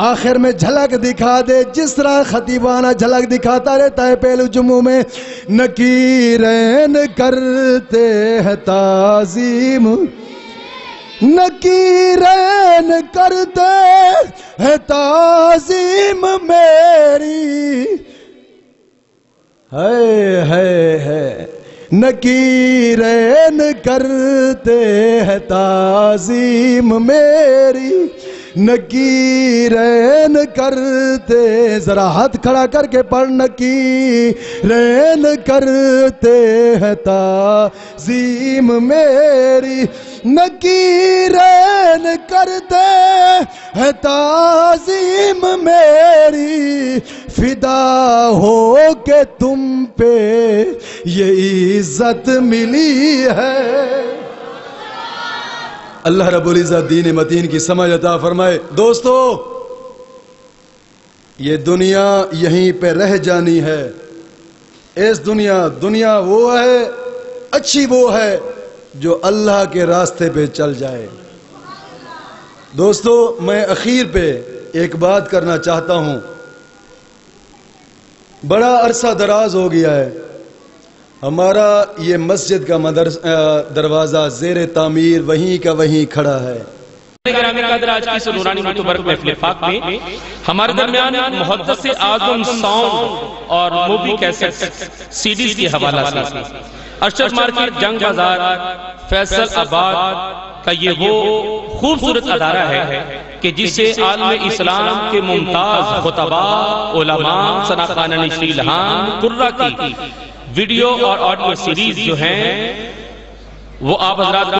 A: آخر میں جھلک دکھا دے جس طرح خطیبانہ جھلک دکھاتا رہتا ہے پہلو جمعوں میں، نکیرین کرتے ہیں تعظیم، نکیرین کرتے ہیں تعظیم میری، ہے نکیرین کرتے ہیں تعظیم میری، نکیرین کرتے، ذرا ہاتھ کھڑا کر کے پڑھ، نکیرین کرتے ہیں تعظیم میری، نکیرین کرتے ہیں تعظیم قدم میری فدا ہو کہ تم پہ یہ عزت ملی ہے۔ اللہ رب العزت دین متین کی سمجھ عطا فرمائے۔ دوستو، یہ دنیا یہیں پہ رہ جانی ہے۔ اس دنیا وہ ہے، اچھی وہ ہے جو اللہ کے راستے پہ چل جائے۔ دوستو، میں اخیر پہ ایک بات کرنا چاہتا ہوں۔ بڑا عرصہ دراز ہو گیا ہے، ہمارا یہ مسجد کا دروازہ زیر تعمیر وہیں کا وہیں کھڑا ہے۔
B: گرامی قدر، آج کی نورانی متبرک محفل پاک میں ہمارے درمیان محدث اعظم ساؤنڈ اور مووی کیسٹ سیڈیز کی حوالہ سے ارشد مارکیٹ جنگ بازار فیصل آباد کا یہ وہ خوبصورت ادارہ ہے کہ جسے عالم اسلام کے ممتاز خطباء، علماء، ثناخوان نشری لہان، قرہ کی ویڈیو اور آڈیو سیریز جو ہیں وہ آپ حضرات